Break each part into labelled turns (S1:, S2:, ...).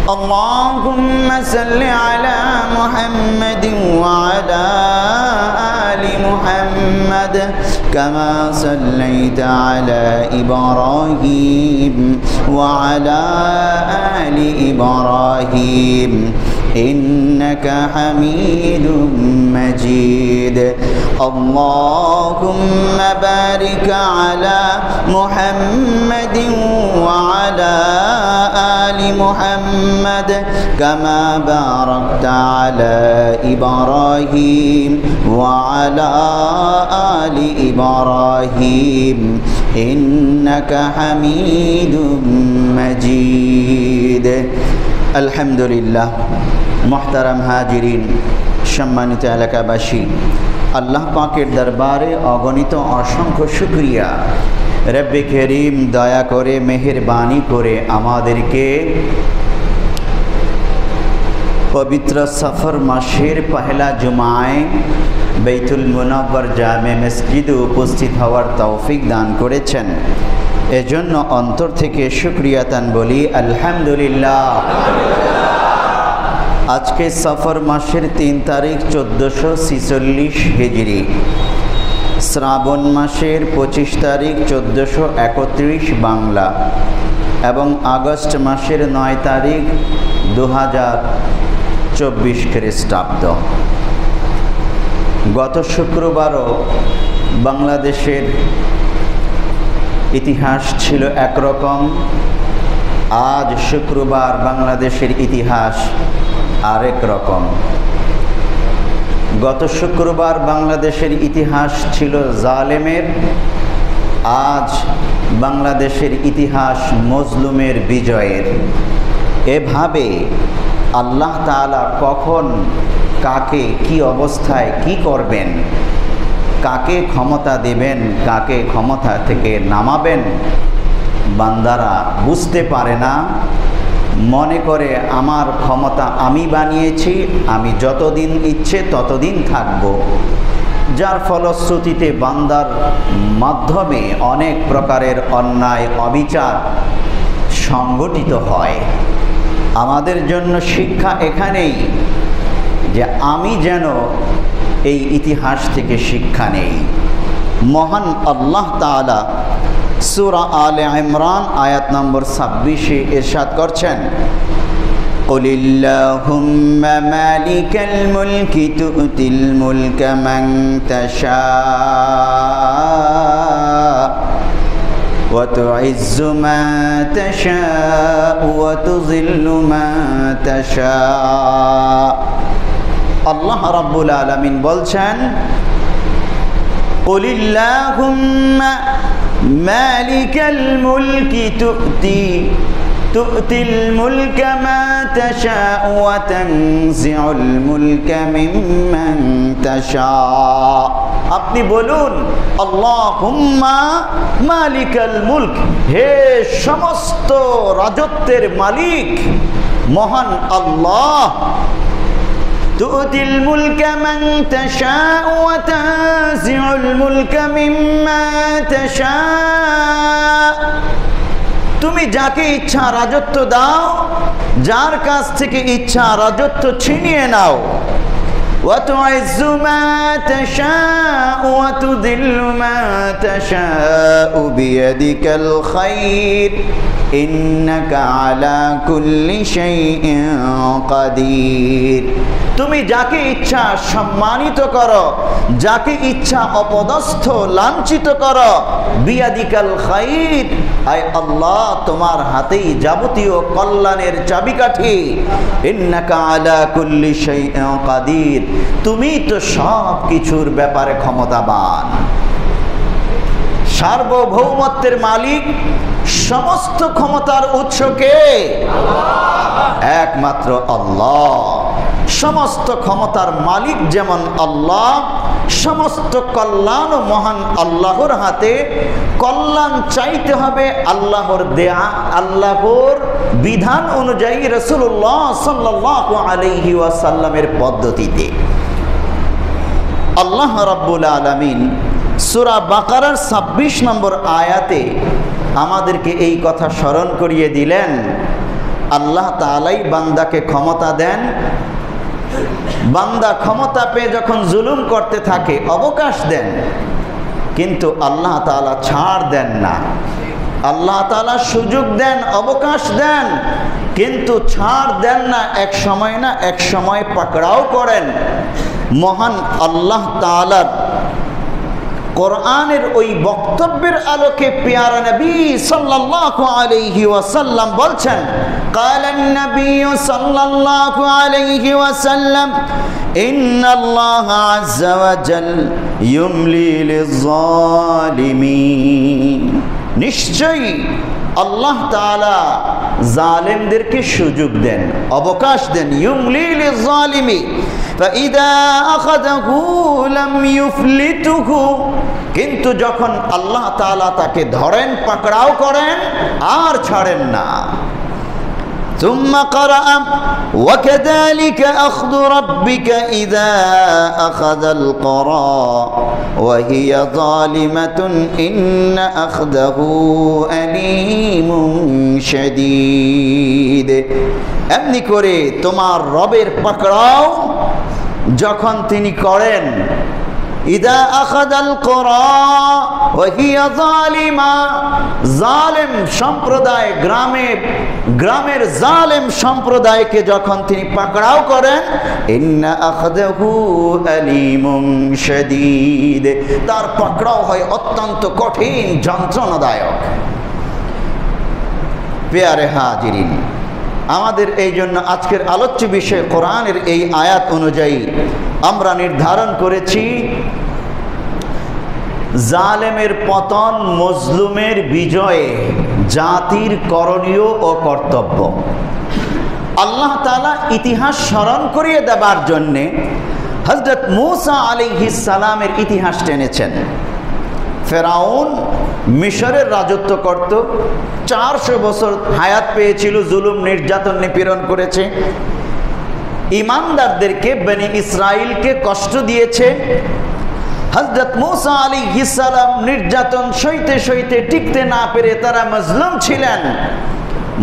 S1: اللهم صل على محمد وعلى آل محمد كما صليت على إبراهيم وعلى آل إبراهيم إنك حميد مجيد اللهم بارك على محمد وعلى آل محمد كما باركت على إبراهيم وعلى آل إبراهيم إنك حميد مجيد الحمد لله محترم হাজিরিন সম্মানিত এলাকাবাসী আল্লাহ পাকের দরবারে অগণিত অসংখ্য শুকরিয়া রব্বে করিম দয়া করে মেহেরবানি করে আমাদেরকে পবিত্র সফর মাসের পহেলা জুমায় বাইতুল মুনাওয়ার জামে মসজিদে উপস্থিত হওয়ার তৌফিক দান করেছেন এজন্য অন্তর থেকে শুকরিয়াতান বলি আলহামদুলিল্লাহ। আজকে সফর মাসের 3 তারিখ 1446 হিজরি, শ্রাবণ মাসের 25 তারিখ 1431 বাংলা এবং আগস্ট মাসের 9 তারিখ 2024 খ্রিস্টাব্দ। গত শুক্রবারও বাংলাদেশের ইতিহাস ছিল একরকম, আজ শুক্রবার বাংলাদেশের ইতিহাস আরেক রকম। গত শুক্রবার বাংলাদেশের ইতিহাস ছিল জালেমের, আজ বাংলাদেশের ইতিহাস মজলুমের বিজয়ের। এভাবে আল্লাহ তাআলা কখন কাকে কি অবস্থায় কি করবেন, কাকে ক্ষমতা দেবেন, কাকে ক্ষমতা থেকে নামাবেন, বান্দারা বুঝতে পারে না। মনে করে আমার ক্ষমতা আমি বানিয়েছি, আমি যতদিন ইচ্ছে ততদিন থাকব, যার ফলশ্রুতিতে বান্দার মাধ্যমে অনেক প্রকারের অন্যায় অবিচার সংগঠিত হয়। আমাদের জন্য শিক্ষা এখানেই যে আমি যেন এই ইতিহাস থেকে শিক্ষা নেই। মহান আল্লাহ তাআলা সূরা আলে ইমরান আয়াত নম্বর 26 ইরশাদ করছেন, কুলিল্লাহুম্মা মালিকাল মুলকি তু'তিল মুলকা মান তাশা ওয়া তু'ইজ্জু মান তাশা ওয়া তুযিল্লু মান তাশা। আল্লাহ রাব্বুল আলামিন বলছেন, কুলিল্লাহুম্মা মালিকাল মুলকি তু'তিল মুলকা মা তাশা ওয়া তানজিউল মুলকা মিম্মান তাশা। আপনি বলুন, আল্লাহুম্মা মালিকাল মুলক, হে সমস্ত রাজত্বের মালিক মহান আল্লাহ, তু'তিল মুলকা মান তাশা ওয়া তানজিউল মুলকা মিম্মা তাশা। তুমি যাকে ইচ্ছা রাজত্ব দাও, যার কাছ থেকে ইচ্ছা রাজত্ব ছিনিয়ে নাও। ওয়া তু'ইজ্জু মা তাশা ওয়া তুযিল্লু মা তাশা বিয়াদিকাল খায়র ইন্নাকা আলা কুল্লি শাইইন কাদির। তুমি যাকে ইচ্ছা সম্মানিত করো, যাকে ইচ্ছা অপদস্থ লাঞ্ছিত করো। বিয়াদিকাল খায়র, আয় আল্লাহ তোমার হাতেই যাবতীয় কল্যাণের চাবিকাঠি। ইন্নাকা আলা কুল্লি শাইইন কাদির, তুমি তো সব কিছুর ব্যাপারে ক্ষমতাবান। সার্বভৌমত্বের মালিক, সমস্ত ক্ষমতার উৎস কে? একমাত্র আল্লাহ। সমস্ত ক্ষমতার মালিক যেমন আল্লাহ, সমস্ত কল্যাণ মহান আল্লাহর হাতে। কল্যাণ চাইতে হবে আল্লাহর দেয়া, আল্লাহর বিধান অনুযায়ী রাসূলুল্লাহ সাল্লাল্লাহু আলাইহি ওয়াসাল্লামের পদ্ধতিতে। আল্লাহ রাব্বুল আলামিন সূরা বাকারার 26 নম্বর আয়াতে আমাদেরকে এই কথা স্মরণ করিয়ে দিলেন, আল্লাহ তাআলাই বান্দাকে ক্ষমতা দেন। বান্দা ক্ষমতা পেয়ে যখন জুলুম করতে থাকে অবকাশ দেন, কিন্তু আল্লাহ তাআলা ছাড় দেন না। আল্লাহ তাআলা সুযোগ দেন, অবকাশ দেন, কিন্তু ছাড় দেন না। এক সময় না এক সময় পাকড়াও করেন। মহান আল্লাহ তাআলার কোরআনের ওই বক্তব্যের আলোকে প্যারা নবী সাল্লাল্লাহু আলাইহি ওয়াসাল্লাম বলছেন, কালান নবী সাল্লাল্লাহু আলাইহি ওয়াসাল্লাম, ইন্নাল্লাহা আযজা ওয়া জাল ইউমলি লিয-যালিমিন। নিশ্চয়ই আল্লাহ তাআলা জালেমদেরকে সুযোগ দেন, অবকাশ দেন। ইউমলি লিয-যালিমি ফাইদা আখাযাহু লাম ইউফলিতুহু, কিন্তু যখন আল্লাহ তাআলা তাকে ধরেন, পাকড়াও করেন, আর ছাড়েন না। ثم قرأ وكذلك أخذ ربك إذا أخذ القرى وهي ظالمة إن أخذه أليم شديد। এমনি করে তোমার রবের পাকড়াও যখন তিনি করেন, ইদা আখাযাল কুরা ওয়া হিয়া যালিমা, জালেম সম্প্রদায়, গ্রামের জালেম সম্প্রদায়কে যখন তিনি পাকড়াও করেন, ইন্না আখাযাহু আলীমুন শাদীদ, তার পাকড়াও হয় অত্যন্ত কঠিন, যন্ত্রণাদায়ক। প্যারে হাজিরিন, আমাদের এই জন্য আজকের আলোচ্য বিষয় কোরআনের এই আয়াত অনুযায়ী আমরা নির্ধারণ করেছি জালেমের পতন, মজলুমের বিজয়ে জাতির করণীয় ও কর্তব্য। আল্লাহ তাআলা ইতিহাস স্মরণ করিয়ে দেবার জন্যে হযরত মূসা আলাইহিস সালামের ইতিহাস টেনেছেন। ফেরাউন মিশরের রাজত্ব করত, 400 বছর হায়াত পেয়েছিল, জুলুম, নির্যাতন, নিপীড়ন করেছে, ঈমানদারদেরকে, বনি ইসরাইলকে কষ্ট দিয়েছে। হযরত মূসা আলাইহিস সালাম নির্যাতন সইতে সইতে টিকতে না পেরে তারা মজলুম ছিলেন,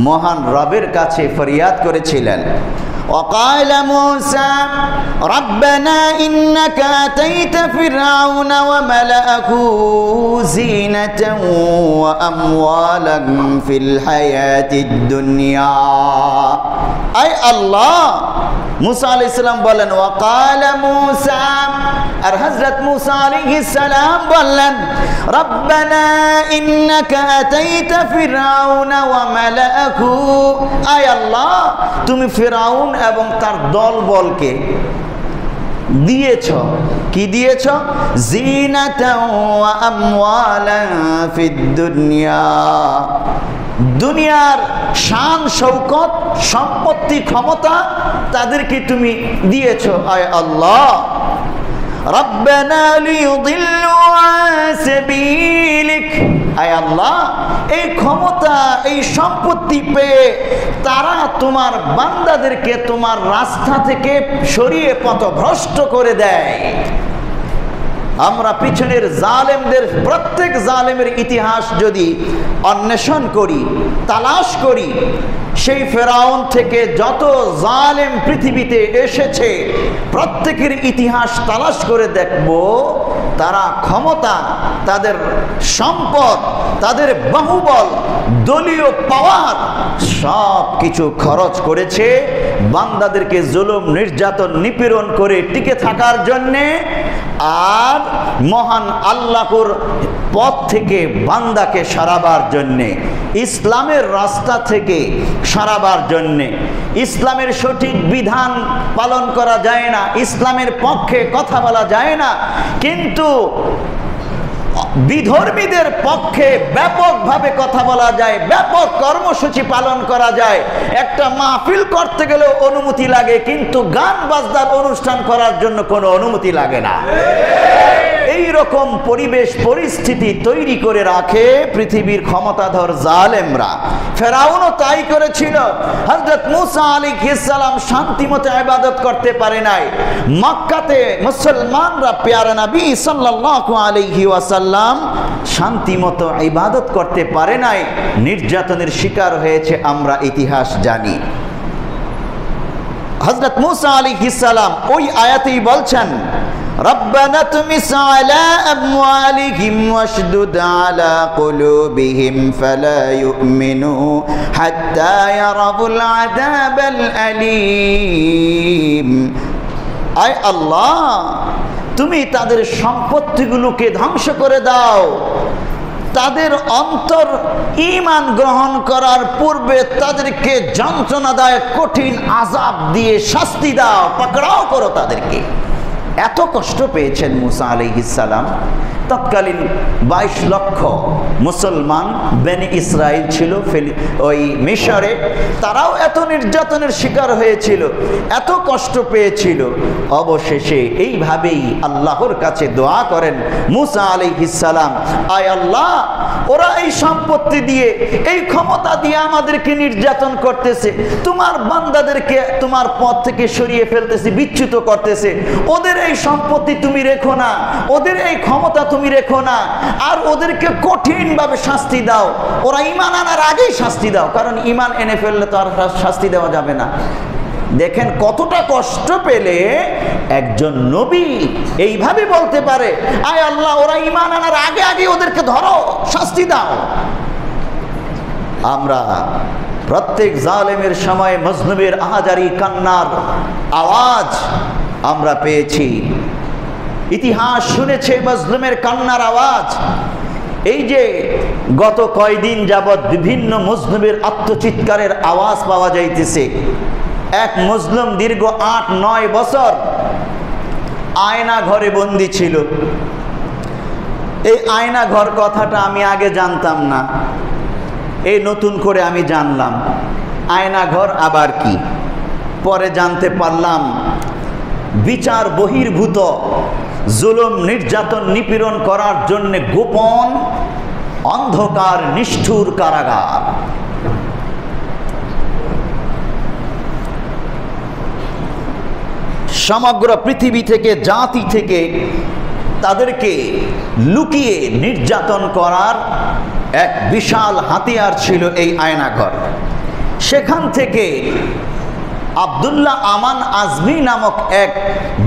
S1: মহান রবের কাছে ফরিয়াদ করেছিলেন। وقال موسى ربنا إنك آتيت فرعون وملأه زينة وأموالا في الحياة الدنيا। أي الله মুসা আলাইহিস সালাম বলেন, وقال موسى, আর হযরত মুসা আলাইহিস সালাম বললেন, ربنا إنك آتيت فرعون وملأه, আয় আল্লাহ তুমি ফিরআউন এবং তার দলবলকে দিয়েছ, কি দিয়েছ? জিনাতাও ওয়া আমওয়ালান ফিদ দুনিয়া, দুনিয়ার শান শৌকত, সম্পত্তি, ক্ষমতা তাদেরকে তুমি দিয়েছ। আয় আল্লাহ, রব্বানা লিয়ুদিল্লু আন সাবিলিক, আয় আল্লাহ এই ক্ষমতা, এই সম্পত্তি পেয়ে তারা তোমার বান্দাদেরকে তোমার রাস্তা থেকে সরিয়ে পথভ্রষ্ট করে দেয়। আমরা পিছনের জালেমদের, প্রত্যেক জালেমের ইতিহাস যদি অন্বেষণ করি, তালাশ করি, সেই ফেরাউন থেকে যত জালেম পৃথিবীতে এসেছে প্রত্যেকের ইতিহাস তালাশ করে দেখব, তারা ক্ষমতা, তাদের সম্পদ, তাদের বাহুবল, দলীয় পাওয়ার সব কিছু খরচ করেছে বান্দাদেরকে জুলুম, নির্যাতন, নিপীড়ন করে টিকে থাকার জন্যে, আর মহান আল্লাহর পথ থেকে বান্দাকে সরাবার জন্যে, ইসলামের রাস্তা থেকে সরাবার জন্যে। ইসলামের সঠিক বিধান পালন করা যায় না, ইসলামের পক্ষে কথা বলা যায় না, কিন্তু বিধর্মীদের পক্ষে ব্যাপকভাবে কথা বলা যায়, ব্যাপক কর্মসূচি পালন করা যায়। একটা মাহফিল করতে গেলেও অনুমতি লাগে, কিন্তু গান বাজনার অনুষ্ঠান করার জন্য কোনো অনুমতি লাগে না। এই রকম পরিবেশ পরিস্থিতি তৈরি করে রাখে পৃথিবীর ক্ষমতাধর জালেমরা। ফেরাউনও তাই করেছিল। হযরত মুসা আলাইহিস সালাম শান্তিমতো ইবাদত করতে পারে নাই। মক্কাতে মুসলমানরা প্যারা নবী সাল্লাল্লাহু আলাইহি ওয়াসাল্লাম শান্তিমতো ইবাদত করতে পারে নাই, নির্যাতনের শিকার হয়েছে, আমরা ইতিহাস জানি। হযরত মুসা আলাইহিস সালাম ওই আয়াতেই বলছেন, রব্বানা তুমিস আলা আমওয়ালিহিম ওয়াশদুদ আলা কুলুবিহিম ফালা ইউমিনু হাত্তা ইয়ারাবুল আযাবাল আলীম। আয় আল্লাহ, তুমি তাদের সম্পত্তিগুলোকে ধ্বংস করে দাও, তাদের অন্তর ঈমান গ্রহণ করার পূর্বে তাদেরকে যন্ত্রণাদায়ক কঠিন আযাব দিয়ে শাস্তি দাও, পাকড়াও করো তাদেরকে। এত কষ্ট পেয়েছেন মুসা আলাইহিস সালাম। তৎকালীন 22 লক্ষ মুসলমান বেনি ইসরাইল ছিল ওই মিশরে, তারাও এত নির্যাতনের শিকার হয়েছিল, এত কষ্ট পেয়েছিল। অবশেষে এইভাবেই আল্লাহর কাছে দোয়া করেন মুসা আলাইহিস সালাম, আয় আল্লাহ, ওরা এই সম্পত্তি দিয়ে, এই ক্ষমতা দিয়ে আমাদেরকে নির্যাতন করতেছে, তোমার বান্দাদেরকে তোমার পথ থেকে সরিয়ে ফেলতেছে, বিচ্যুত করতেছে। ওদের এই সম্পত্তি তুমি রেখো না, ওদের এই ক্ষমতা তুমি রেখো না, আর ওদেরকে কঠিনভাবে শাস্তি দাও। ওরা ঈমান আনার আগেই শাস্তি দাও, কারণ ঈমান এনে ফেললে তো আর শাস্তি দেওয়া যাবে না। দেখেন কতটা কষ্ট পেলে একজন নবী এইভাবে বলতে পারে, আয় আল্লাহ, ওরা ঈমান আনার আগে আগে ওদেরকে ধরো, শাস্তি দাও। আমরা প্রত্যেক জালেমের সময় মজলুমের আহাজারি কান্নার আওয়াজ আমরা পেয়েছি, ইতিহাস শুনেছে মজলুমের কান্নার আওয়াজ। এই যে গত কয়দিন যাবৎ বিভিন্ন মজলুমের আত্মচিৎকারের আওয়াজ পাওয়া যাইতেছে। এক মজলুম দীর্ঘ 8-9 বছর আয়না ঘরে বন্দী ছিল। এই আয়না ঘর কথাটা আমি আগে জানতাম না, এই নতুন করে আমি জানলাম আয়না ঘর আবার কি। পরে জানতে পারলাম বিচার বহির্ভূত জুলুম, নির্যাতন, নিপীড়ন করার জন্য গোপন অন্ধকার নিষ্ঠুর কারাগার। সমগ্র পৃথিবী থেকে, জাতি থেকে তাদেরকে লুকিয়ে নির্যাতন করার এক বিশাল হাতিয়ার ছিল এই আয়নাঘর। সেখান থেকে আব্দুল্লাহ আমান আজমি নামক এক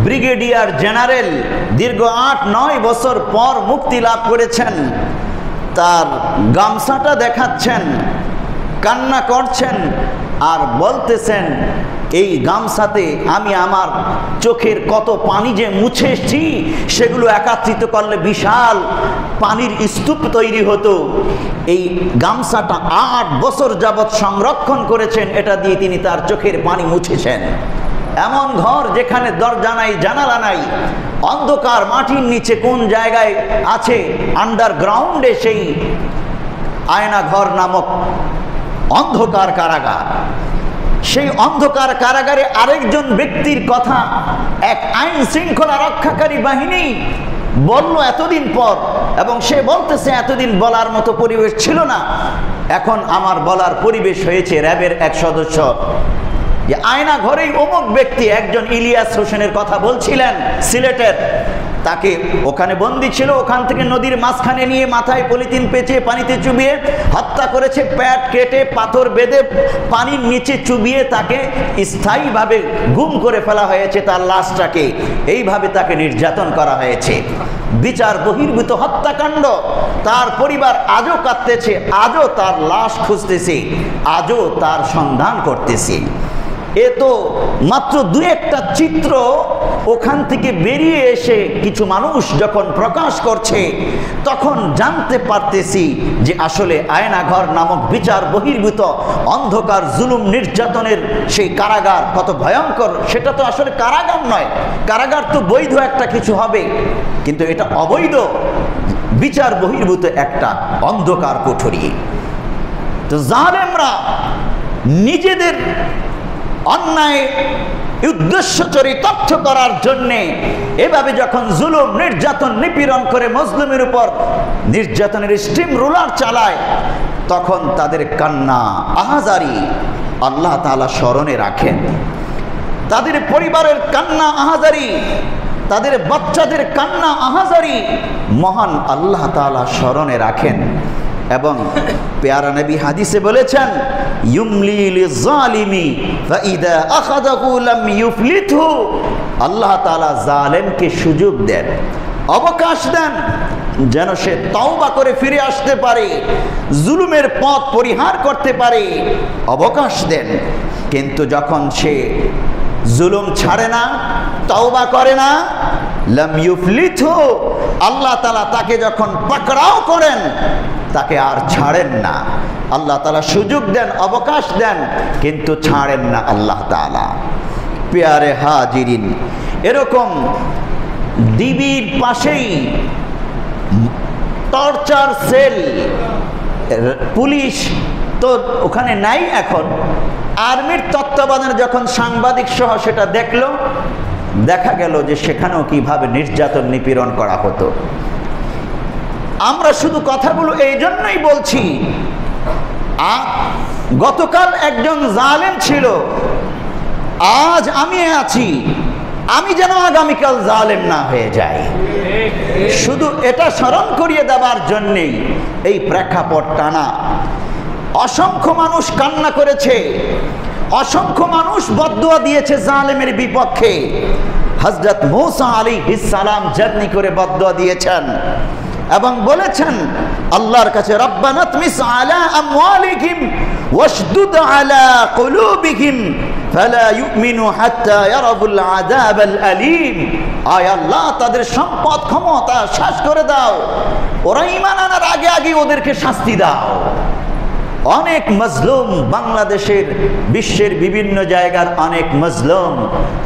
S1: ব্রিগেডিয়ার জেনারেল দীর্ঘ 8-9 বছর পর মুক্তি লাভ করেছেন। তার গামছাটা দেখাচ্ছেন, কান্না করছেন আর বলতেছেন, এই গামছাতে আমি আমার চোখের কত পানি যে মুছে এসেছি, সেগুলো একত্রিত করলে বিশাল পানির স্তূপ তৈরি হতো। এই গামছাটা 8 বছর যাবৎ সংরক্ষণ করেছেন, এটা দিয়ে তিনি তার চোখের পানি মুছেছেন। এমন ঘর যেখানে দরজা নাই, জানালা নাই, অন্ধকার, মাটির নিচে কোন জায়গায় আছে, আন্ডারগ্রাউন্ডে সেই আয়না ঘর নামক অন্ধকার কারাগার। সেই অন্ধকার কারাগারে আরেকজন ব্যক্তির কথা এক আইন শৃঙ্খলা রক্ষাকারী বাহিনী বলল এতদিন পর, এবং সে বলতেছে এতদিন বলার মতো পরিবেশ ছিল না, এখন আমার বলার পরিবেশ হয়েছে। র্যাবের এক সদস্য যে আয়না ঘরেই অমুক ব্যক্তি, একজন ইলিয়াস হোসেনের কথা বলছিলেন, সিলেটের, তাকে ওখানে বন্দী ছিল, ওখান থেকে নদীর মাঝখানে নিয়ে মাথায় পলিথিন পেঁচিয়ে পানিতে চুবিয়ে হত্যা করেছে, পেট কেটে পাথর বেঁধে পানির নিচে চুবিয়ে তাকে স্থায়ীভাবে গুম করে ফেলা হয়েছে, তার লাশটাকে এইভাবে তাকে নির্যাতন করা হয়েছে। বিচার বহির্ভূত হত্যাকাণ্ড। তার পরিবার আজও কাঁদতেছে, আজও তার লাশ খুঁজতেছে, আজও তার সন্ধান করতেছে। এ তো মাত্র 2-1টা চিত্র ওখান থেকে বেরিয়ে এসে কিছু মানুষ যখন প্রকাশ করছে, তখন জানতে পারতেছি যে আসলে আয়নাঘর নামক বিচার বহির্ভূত অন্ধকার জুলুম নির্যাতনের সেই কারাগার কত ভয়ঙ্কর। সেটা তো আসলে কারাগার নয়, কারাগার তো বৈধ একটা কিছু হবে, কিন্তু এটা অবৈধ বিচার বহির্ভূত একটা অন্ধকার কোঠরি। তো জালেমরা নিজেদের অন্যায় উদ্দেশ্য চরিতার্থ করার জন্যে এভাবে যখন জুলুম নির্যাতন নিপীড়ন করে মজলুমের উপর নির্যাতনের স্টিম রোলার চালায়, তখন তাদের কান্না আহাজারি আল্লাহ তাআলা স্মরণে রাখেন। তাদের পরিবারের কান্না আহাজারি, তাদের বাচ্চাদের কান্না আহাজারি মহান আল্লাহ তাআলা স্মরণে রাখেন। এবং পেয়ারা নবী হাদিসে বলেছেন, ইউমলি লিযালিমি ফাইদা আখাযাহু লাম ইউফলিতহু। আল্লাহ তাআলা জালেমকে সুযোগ দেন, অবকাশ দেন, যেন সে তওবা করে ফিরে আসতে পারে, জুলুমের পথ পরিহার করতে পারে, অবকাশ দেন। কিন্তু যখন সে জুলুম ছাড়ে না, তওবা করে না, লাম ইউফলিতহু, আল্লাহ তাআলা তাকে যখন পাকড়াও করেন তাকে আর ছাড়েন না। আল্লাহ তাআলা সুযোগ দেন, অবকাশ দেন, কিন্তু ছাড়েন না আল্লাহ তাআলা। পেয়ারে হাজিরিন, এরকম ডিবির পাশেই টর্চার সেল, পুলিশ তো ওখানে নাই, এখন আর্মির তত্ত্বাবধানে যখন সাংবাদিক সহ সেটা দেখলো, দেখা গেল যে সেখানেও কিভাবে নির্যাতন নিপীড়ন করা হতো। আমরা শুধু কথাগুলো এই জন্যই বলছি, গতকাল একজন জালেম ছিল, আজ আমি আছি, আমি যেন আগামীকাল জালেম না হয়ে যাই। শুধু এটা স্মরণ করিয়ে দেওয়ার জন্যেই এই প্রেক্ষাপট টানা। অসংখ্য মানুষ কান্না করেছে, অসংখ্য মানুষ বদদুয়া দিয়েছে জালেমের বিপক্ষে। হযরত মূসা আলাইহিস সালাম জার্নি করে বদদুয়া দিয়েছেন এবং বলেছেন আল্লাহর কাছে, রব্বানা তমিস আলা আমওয়ালিহিম ওয়াশদুদ আলা কুলুবিহিম ফালা ইউমিনু হাত্তা ইয়ারাবুল আযাবাল আলীম। আয় আল্লাহ, তাদের সম্পদ ক্ষমতা শেষ করে দাও, ওরা ঈমান আনার আগে আগে ওদেরকে শাস্তি দাও। অনেক মজলুম বাংলাদেশের, বিশ্বের বিভিন্ন জায়গার অনেক মজলুম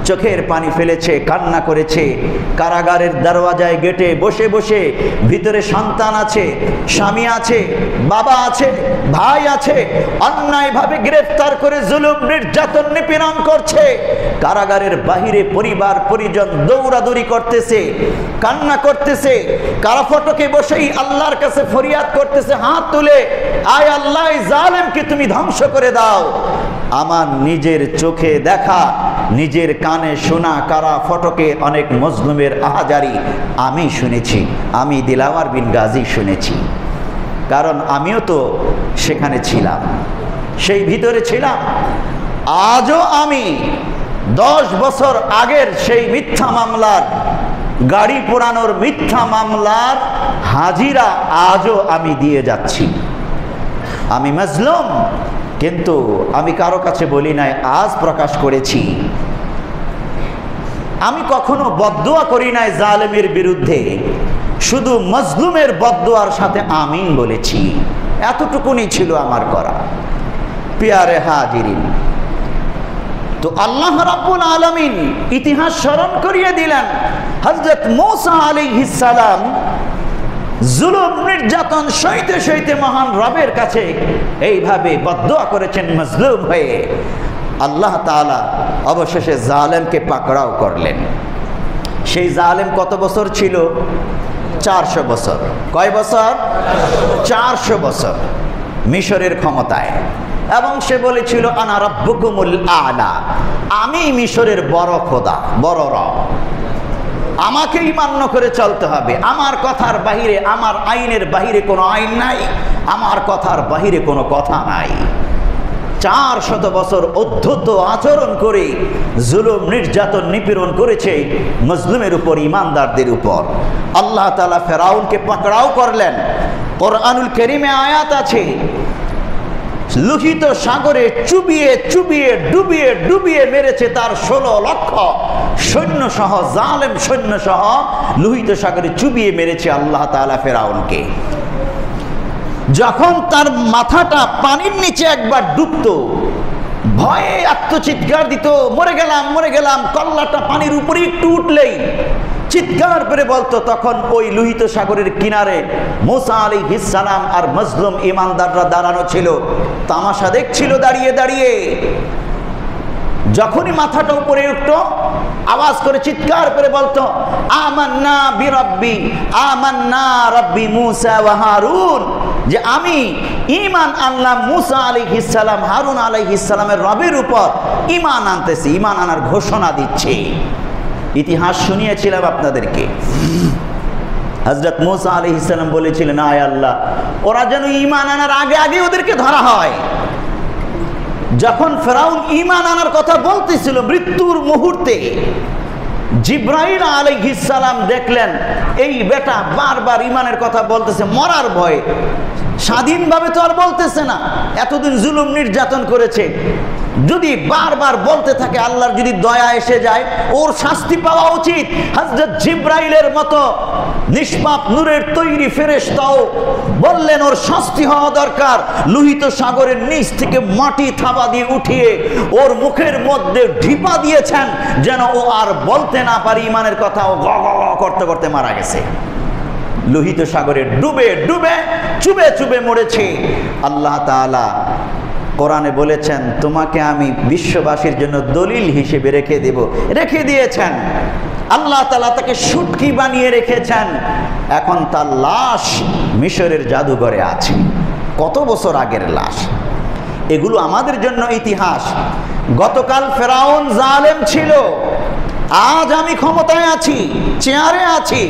S1: চোখের পানি ফেলেছে, কান্না করেছে, কারাগারের দরওয়াজায় গেটে বসে বসে, ভিতরে সন্তান আছে, স্বামী আছে, বাবা আছে, ভাই আছে, অন্যায়ভাবে গ্রেফতার করে জুলুম নির্যাতন নিপীড়ন করছে। কারাগারের বাহিরে পরিবার পরিজন দৌড়াদৌড়ি করতেছে, কান্না করতেছে, কারাফটকে বসেই আল্লাহর কাছে ফরিয়াদ করতেছে হাত তুলে, আয় আল্লাহ, জালেমকে তুমি ধ্বংস করে দাও। আমার নিজের চোখে দেখা, নিজের কানে শোনা কারা ফটকে অনেক মজলুমের আহাজারি আমি শুনেছি, আমি দিলাওয়ার বিন গাজী শুনেছি, কারণ আমিও তো সেখানে ছিলাম, সেই ভিতরে ছিলাম। আজও আমি 10 বছর আগের সেই মিথ্যা মামলার, গাড়ি পোড়ানোর মিথ্যা মামলার হাজিরা আজও আমি দিয়ে যাচ্ছি। আমি মজলুম, কিন্তু আমি কারো কাছে বলি নাই, আজ প্রকাশ করেছি। আমি কখনো বদদুয়া করি নাই জালেমের বিরুদ্ধে, শুধু মজলুমের বদদুয়ার সাথে আমিন বলেছি। এতটুকুনি ছিল আমার করা। পিয়ারে হাজিরিন, তো আল্লাহ রাব্বুল আলামিন ইতিহাস স্মরণ করিয়ে দিলেন, হযরত মূসা আলাইহিস সালাম জুলুম নির্যাতন সইতে সইতে মহান রবের কাছে এইভাবে বদদুয়া করেছেন মজলুম হয়ে। আল্লাহ তাআলা অবশেষে জালেমকে পাকড়াও করলেন। সেই জালেম কত বছর ছিল? 400 বছর। কয় বছর? 400 বছর মিশরের ক্ষমতায়। এবং সে বলেছিল, আনা রাব্বুকুমুল আ'লা, আমি মিশরের বড় খোদা, বড় রব, আমাকেই মান্য করে চলতে হবে, আমার কথার বাহিরে, আমার আইনের বাহিরে কোনো আইন নাই, আমার কথার বাহিরে কোনো কথা নাই। 400 বছর অদ্ভুত আচরণ করে জুলুম নির্যাতন নিপীড়ন করেছে মজলুমের উপর, ইমানদারদের উপর। আল্লাহ তাআলা ফেরাউনকে পাকড়াও করলেন। কোরআনুল কারীমে আয়াত আছে, লোহিত সাগরে চুবিয়ে চুবিয়ে ডুবিয়ে ডুবিয়ে মেরেছে তার 16 লক্ষ সৈন্য সহ, জালেম সৈন্য সহ লোহিত সাগরে চুবিয়ে মেরেছে আল্লাহ তাআলা ফেরাউনকে। যখন তার মাথাটা পানির নিচে একবার ডুবতো, ভয়ে আত্মচিৎকার দিত, মরে গেলাম মরে গেলাম। কল্লাটা পানির উপরে একটু উঠলেই চিৎকার করে বলতো। তখন ওই লোহিত সাগরের কিনারে মূসা আলাইহিস সালাম আর মজলুম ইমানদাররা দাঁড়ানো ছিল, তামাশা দেখছিল দাঁড়িয়ে দাঁড়িয়ে। যখনই মাথাটা উপরে উঠতো আওয়াজ করে চিৎকার করে বলতো আমান্না বিরাব্বি আমান্না রাব্বি মুসা ওয়া হারুন, যে আমি ঈমান আনলাম মুসা আলাইহিস সালাম হারুন আলাইহিস সালামের রবের উপর ঈমান আনতেছি, ঈমান আনার ঘোষণা দিচ্ছি। ইতিহাস শুনিয়েছিলাম আপনাদেরকে। হযরত মুসা আলাইহিস সালাম বলেছিলেন, আয় আল্লাহ, ওরা যেন ঈমান আনার আগে আগে ওদেরকে ধরা হয়। যখন ফেরাউন ঈমান আনার কথা বলতেছিল মৃত্যুর মুহূর্তে, জিব্রাইল আলাইহিস সালাম দেখলেন এই বেটা বারবার ঈমানের কথা বলতেছে, মরার ভয়ে, স্বাধীনভাবে তো আর বলতেছে না, এতদিন জুলুম নির্যাতন করেছে, যদি বারবার বলতে থাকে আল্লাহর যদি দয়া এসে যায় ওর শাস্তি পাওয়া উচিত। হযরত জিব্রাইলের মতো নিষ্পাপ নূরের তৈরি ফেরেশতাও বললেন ওর শাস্তি হওয়া দরকার। লোহিত সাগরের নিচ থেকে মাটি থাবা দিয়ে উঠিয়ে ওর মুখের মধ্যে ঢিপা দিয়েছেন যেন ও আর বলতে না পারে ঈমানের কথা, ও গ গ গ করতে করতে মারা গেছে। লোহিত সাগরে ডুবে ডুবে চুবে চুবে মরেছে। আল্লাহ তাআলা কোরআনে বলেছেন তোমাকে আমি বিশ্ববাসীর জন্য দলিল হিসেবে রেখে দেব, রেখে দিয়েছেন। আল্লাহ তাআলা তাকে শুটকি বানিয়ে রেখেছেন। এখন তার লাশ মিশরের জাদুঘরে আছে, কত বছর আগের লাশ। এগুলো আমাদের জন্য ইতিহাস। গতকাল ফেরাউন জালেম ছিল, আজ আমি ক্ষমতায় আছি, চেয়ারে আছি,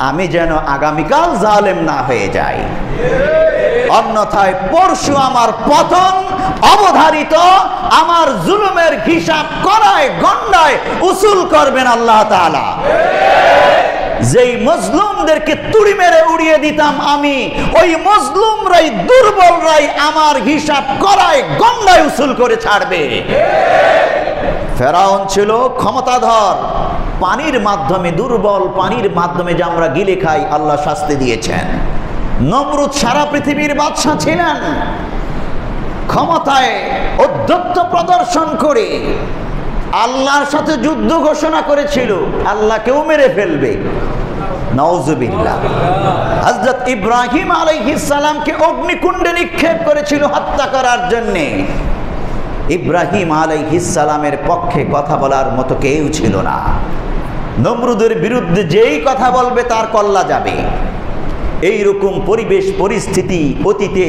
S1: আমি যেন আগামীকাল জালেম না হয়ে যাই, অন্যথায় পরশু আমার পতন অবধারিত। আমার জুলুমের হিসাব করায় গন্ডায় উসুল করবেন আল্লাহ তাআলা। যেই মজলুমদেরকে তুড়ি মেরে উড়িয়ে দিতাম আমি, ওই মজলুমরাই দুর্বলরাই আমার হিসাব করায় গন্ডায় উসুল করে ছাড়বে। ফেরাউন ছিল ক্ষমতাধর, পানির মাধ্যমে দুর্বল, পানির মাধ্যমে যে আমরা গিলে খাই, আল্লাহ শাস্তি দিয়েছেন। নমরুদ সারা পৃথিবীর বাদশা ছিলেন, ক্ষমতায় ঔদ্ধত্য প্রদর্শন করে আল্লাহর সাথে যুদ্ধ ঘোষণা করেছিল, আল্লাহকেও মেরে ফেলবে, নাউজুবিল্লাহ। হযরত ইব্রাহিম আলাইহিস সালামকে অগ্নিকুণ্ডে নিক্ষেপ করেছিল হত্যা করার জন্যে। ইব্রাহিম আলাইহিস সালামের পক্ষে কথা বলার মতো কেউ ছিল না। নমরুদের বিরুদ্ধে যেই কথা বলবে তার কল্লা যাবে। এইরকম পরিবেশ পরিস্থিতি অতীতে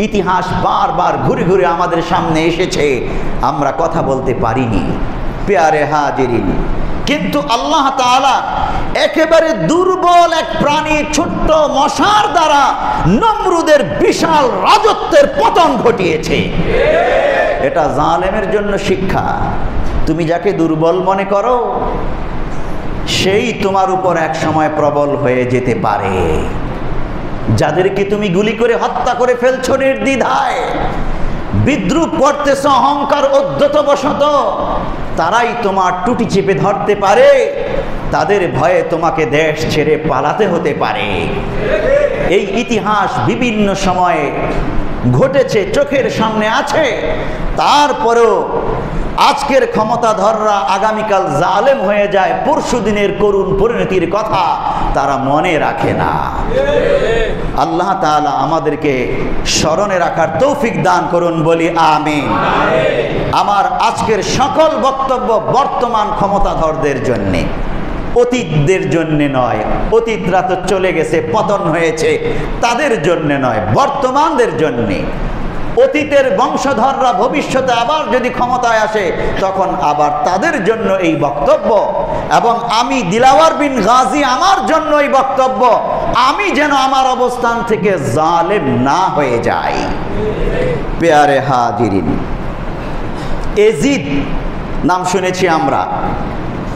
S1: ইতিহাস বারবার ঘুরে ঘুরে আমাদের সামনে এসেছে, আমরা কথা বলতে পারিনি। পেয়ারে হাজিরিন, কিন্তু আল্লাহ তাআলা একেবারে দুর্বল এক প্রাণী ছোট্ট মশার দ্বারা নমরুদের বিশাল রাজত্বের পতন ঘটিয়েছে। এটা জালেমের জন্য শিক্ষা। তুমি যাকে দুর্বল মনে করো সেই তোমার উপর এক সময় প্রবল হয়ে যেতে পারে। যাদেরকে তুমি গুলি করে হত্যা করে ফেলছো নির্দ্বিধায়, বিদ্রুপ করতেছ অহংকার অধ্যতবশত, তারাই তোমার টুটি চেপে ধরতে পারে। তাদের ভয়ে তোমাকে দেশ ছেড়ে পালাতে হতে পারে। এই ইতিহাস বিভিন্ন সময়ে ঘটেছে, চোখের সামনে আছে। তারপরেও আজকের ক্ষমতাধররা আগামীকাল জালেম হয়ে যায়, পরশু দিনের করুণ পরিণতির কথা তারা মনে রাখে না। আল্লাহ তাআলা আমাদেরকে স্মরণে রাখার তৌফিক দান করুন, বলি আমিন। আমার আজকের সকল বক্তব্য বর্তমান ক্ষমতাধরদের জন্যে, অতীতদের জন্যে নয়। অতীতরা তো চলে গেছে, পতন হয়েছে, তাদের জন্যে নয়, বর্তমানদের জন্যে। অতীতের বংশধররা ভবিষ্যতে আবার যদি ক্ষমতায় আসে তখন আবার তাদের জন্য এই বক্তব্য। এবং আমি দিলাওয়ার বিন গাজী, আমার জন্য এই বক্তব্য, আমি যেন আমার অবস্থান থেকে জালেম না হয়ে যাই। পেয়ারে হাজিরিন, এজিদ নাম শুনেছি আমরা,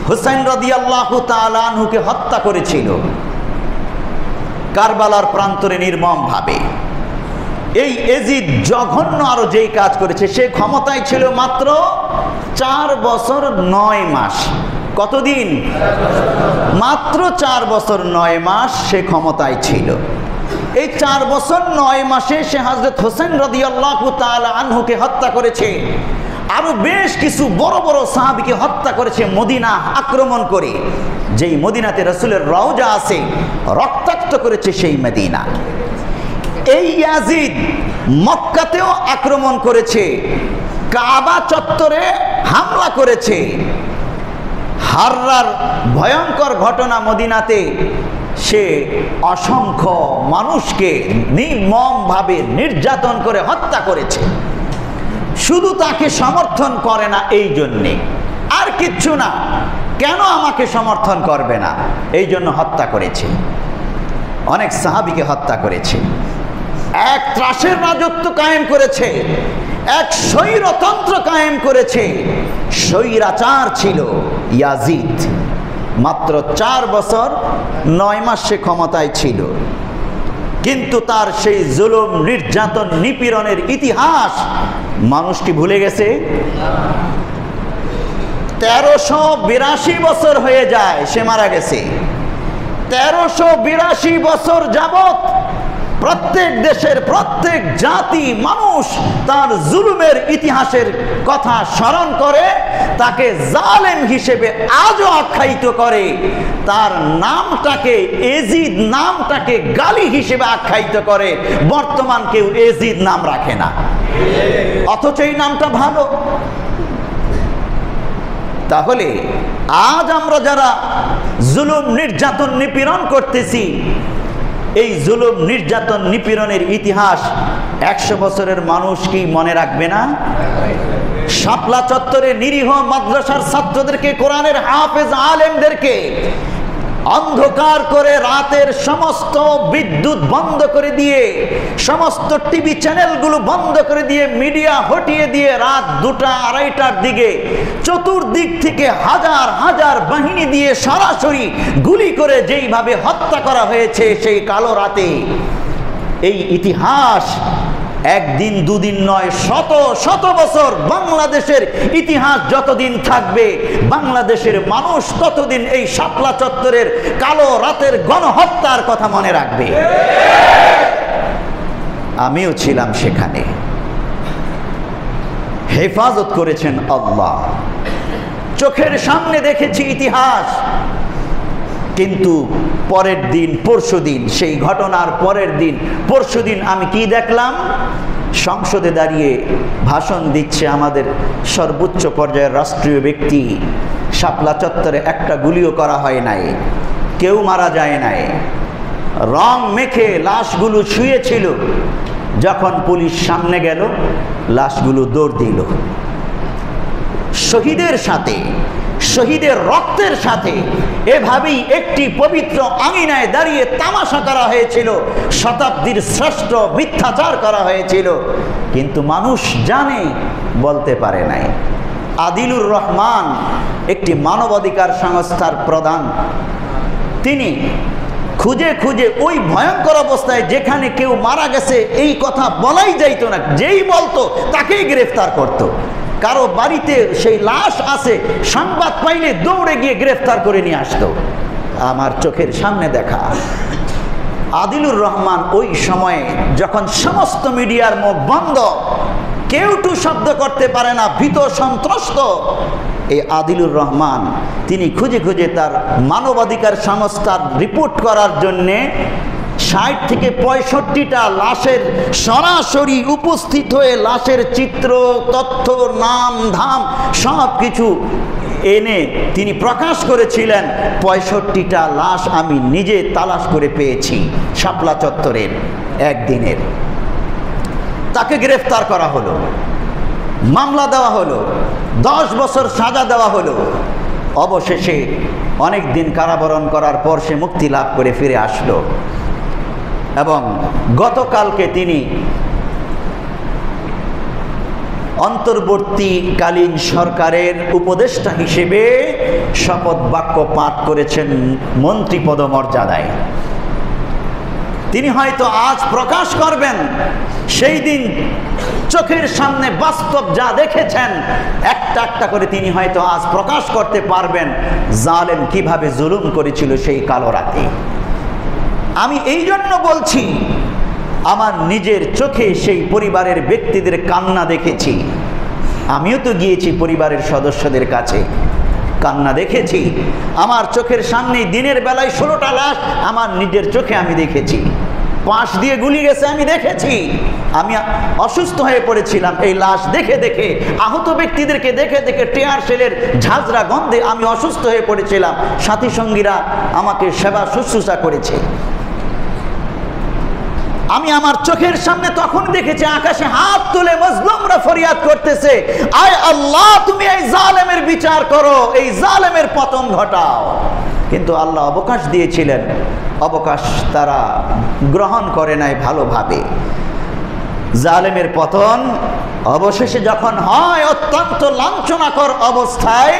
S1: হুসাইন রাদিয়াল্লাহু তাআলা আনহুকে হত্যা করেছিল কারবালার প্রান্তরে নির্মমভাবে। এই এজিদ জঘন্য আরো যেই কাজ করেছে, সে ক্ষমতায় ছিল মাত্র 4 বছর 9 মাস। কতদিন? মাত্র 4 বছর 9 মাস সে ক্ষমতায় ছিল। এই 4 বছর 9 মাসে সে হযরত হুসাইন রাদিয়াল্লাহু তাআলা আনহুকে হত্যা করেছে। আরো বেশ কিছু বড় বড় সাহাবীকে হত্যা করেছে মদিনা আক্রমণ করে। যেই মদিনাতে রাসূলের রওজা আছে, রক্তাক্ত করেছে সেই মদিনা। এই ইয়াজিদ মক্কাতেও আক্রমণ করেছে, কাবা চত্বরে হামলা করেছে। হাররার ভয়ঙ্কর ঘটনা, মদিনাতে সে অসংখ্য মানুষকে নির্মমভাবে নির্যাতন করে হত্যা করেছে। শুধু তাকে সমর্থন করে না এই জন্যে, আর কিচ্ছু না, কেন আমাকে সমর্থন করবে না, এই জন্য হত্যা করেছে। অনেক সাহাবীকে হত্যা করেছে। এক ত্রাসের রাজত্ব কায়েম করেছে, এক স্বৈরতন্ত্র কায়েম করেছে। স্বৈরাচার ছিল ইয়াজিদ। মাত্র 4 বছর 9 মাস সে ক্ষমতায় ছিল, কিন্তু তার সেই জুলুম, নির্যাতন, নিপীড়নের ইতিহাস মানুষ কি ভুলে গেছে? 1382 বছর হয়ে যায় সে মারা গেছে। 1382 বছর যাবত প্রত্যেক দেশের প্রত্যেক জাতি মানুষ তার জুলুমের ইতিহাসের কথা স্মরণ করে, তাকে জালেম হিসেবে আজও আখ্যায়িত করে। তার নামটাকে, এজিদ নামটাকে গালি হিসেবে আখ্যায়িত করে। বর্তমান কেউ এজিদ নাম রাখে না, অথচ এই নামটা ভালো। তাহলে আজ আমরা যারা জুলুম, নির্যাতন, নিপীড়ন করতেছি, এই জুলুম, নির্যাতন, নিপীড়নের ইতিহাস 100 বছরের মানুষ কি মনে রাখবে না? শাপলা চত্বরে নিরীহ মাদ্রাসার ছাত্রদেরকে, কোরআনের হাফেজ আলেমদেরকে অন্ধকার করে রাতের সমস্ত বিদ্যুৎ বন্ধ করে দিয়ে, সমস্ত টিভি চ্যানেলগুলো বন্ধ করে দিয়ে, মিডিয়া হটিয়ে দিয়ে রাত 2টা 2:30টার দিকে চতুর্দিক থেকে হাজার হাজার বাহিনী দিয়ে সরাসরি গুলি করে যেইভাবে হত্যা করা হয়েছে সেই কালো রাতে, এই ইতিহাস একদিন দুদিন নয়, শত শত বছর বাংলাদেশের ইতিহাস যতদিন থাকবে, বাংলাদেশের মানুষ ততদিন এই শাপলা চত্বরের কালো রাতের গণহত্যার কথা মনে রাখবে। আমিও ছিলাম সেখানে, হেফাজত করেছেন আল্লাহ, চোখের সামনে দেখেছি ইতিহাস। কিন্তু পরের দিন, পরশুদিন, সেই ঘটনার পরের দিন, পরশুদিন আমি কি দেখলাম? সংসদে দাঁড়িয়ে ভাষণ দিচ্ছে আমাদের সর্বোচ্চ পর্যায়ের রাষ্ট্রীয় ব্যক্তি। শাপলা চত্বরে একটা গুলিও করা হয় নাই, কেউ মারা যায় নাই, রং মেখে লাশগুলো শুয়েছিল। যখন পুলিশ সামনে গেল, লাশগুলো দৌড় দিল। শহীদের সাথে, শহীদের রক্তের সাথে এভাবেই একটি পবিত্র আঙিনায় দাঁড়িয়ে তামাশা করা হয়েছিল, শতাব্দীর শ্রেষ্ঠ মিথ্যাচার করা হয়েছিল। কিন্তু মানুষ জানে, বলতে পারে নাই। আদিলুর রহমান একটি মানবাধিকার সংস্থার প্রধান, তিনি খুঁজে খুঁজে ওই ভয়ঙ্কর অবস্থায় যেখানে কেউ মারা গেছে এই কথা বলাই যাইতো না, যেই বলতো তাকেই গ্রেফতার করত। কারো বাড়িতে সেই লাশ আছে, সংবাদ পাইলে দৌড়ে গিয়ে গ্রেফতার করে নিয়ে আসতো। আমার চোখের সামনে দেখা। আদিলুর রহমান ওই সময়ে যখন সমস্ত মিডিয়ার মুখ বন্ধ, কেউ টু শব্দ করতে পারে না, ভীত সন্ত্রস্ত, এই আদিলুর রহমান তিনি খুঁজে খুঁজে তার মানবাধিকার সংস্থার রিপোর্ট করার জন্যে 60 থেকে 65টা লাশের সরাসরি উপস্থিত হয়ে লাশের চিত্র, তথ্য, নাম, ধাম সব কিছু এনে তিনি প্রকাশ করেছিলেন। 65টা লাশ আমি নিজে তালাশ করে পেয়েছি শাপলা চত্বরের একদিনের। তাকে গ্রেফতার করা হলো, মামলা দেওয়া হলো, 10 বছর সাজা দেওয়া হলো। অবশেষে অনেক দিন কারাবরণ করার পর সে মুক্তি লাভ করে ফিরে আসলো এবং গতকালকে তিনি অন্তর্বর্তীকালীন সরকারের উপদেষ্টা হিসেবে শপথ বাক্য পাঠ করেছেন মন্ত্রী পদমর্যাদায়। তিনি হয়তো আজ প্রকাশ করবেন, সেই দিন চোখের সামনে বাস্তব যা দেখেছেন একটা একটা করে তিনি হয়তো আজ প্রকাশ করতে পারবেন, জালেম কিভাবে জুলুম করেছিল সেই কালো রাতে। আমি এই জন্য বলছি, আমার নিজের চোখে সেই পরিবারের ব্যক্তিদের কান্না দেখেছি। আমিও তো গিয়েছি পরিবারের সদস্যদের কাছে, কান্না দেখেছি। আমার চোখের সামনে দিনের বেলায় 16টা লাশ আমার নিজের চোখে আমি দেখেছি। পাশ দিয়ে গুলি গেছে আমি দেখেছি। আমি অসুস্থ হয়ে পড়েছিলাম এই লাশ দেখে দেখে, আহত ব্যক্তিদেরকে দেখে দেখে, টিয়ার সেলের ঝাঁঝরা গন্ধে আমি অসুস্থ হয়ে পড়েছিলাম। সাথী সঙ্গীরা আমাকে সেবা শুশ্রূষা করেছে। আমি আমার চোখের সামনে তখন দেখেছি আকাশে হাত তুলে মজলুমরা ফরিয়াদ করতেছে, আয় আল্লাহ তুমি এই জালেমের বিচার করো, এই জালেমের পতন ঘটাও। কিন্তু আল্লাহ অবকাশ দিয়েছিলেন, অবকাশ তারা গ্রহণ করে নাই ভালোভাবে। জালেমের পতন অবশেষে যখন হয় অত্যন্ত লাঞ্ছনাকর অবস্থায়,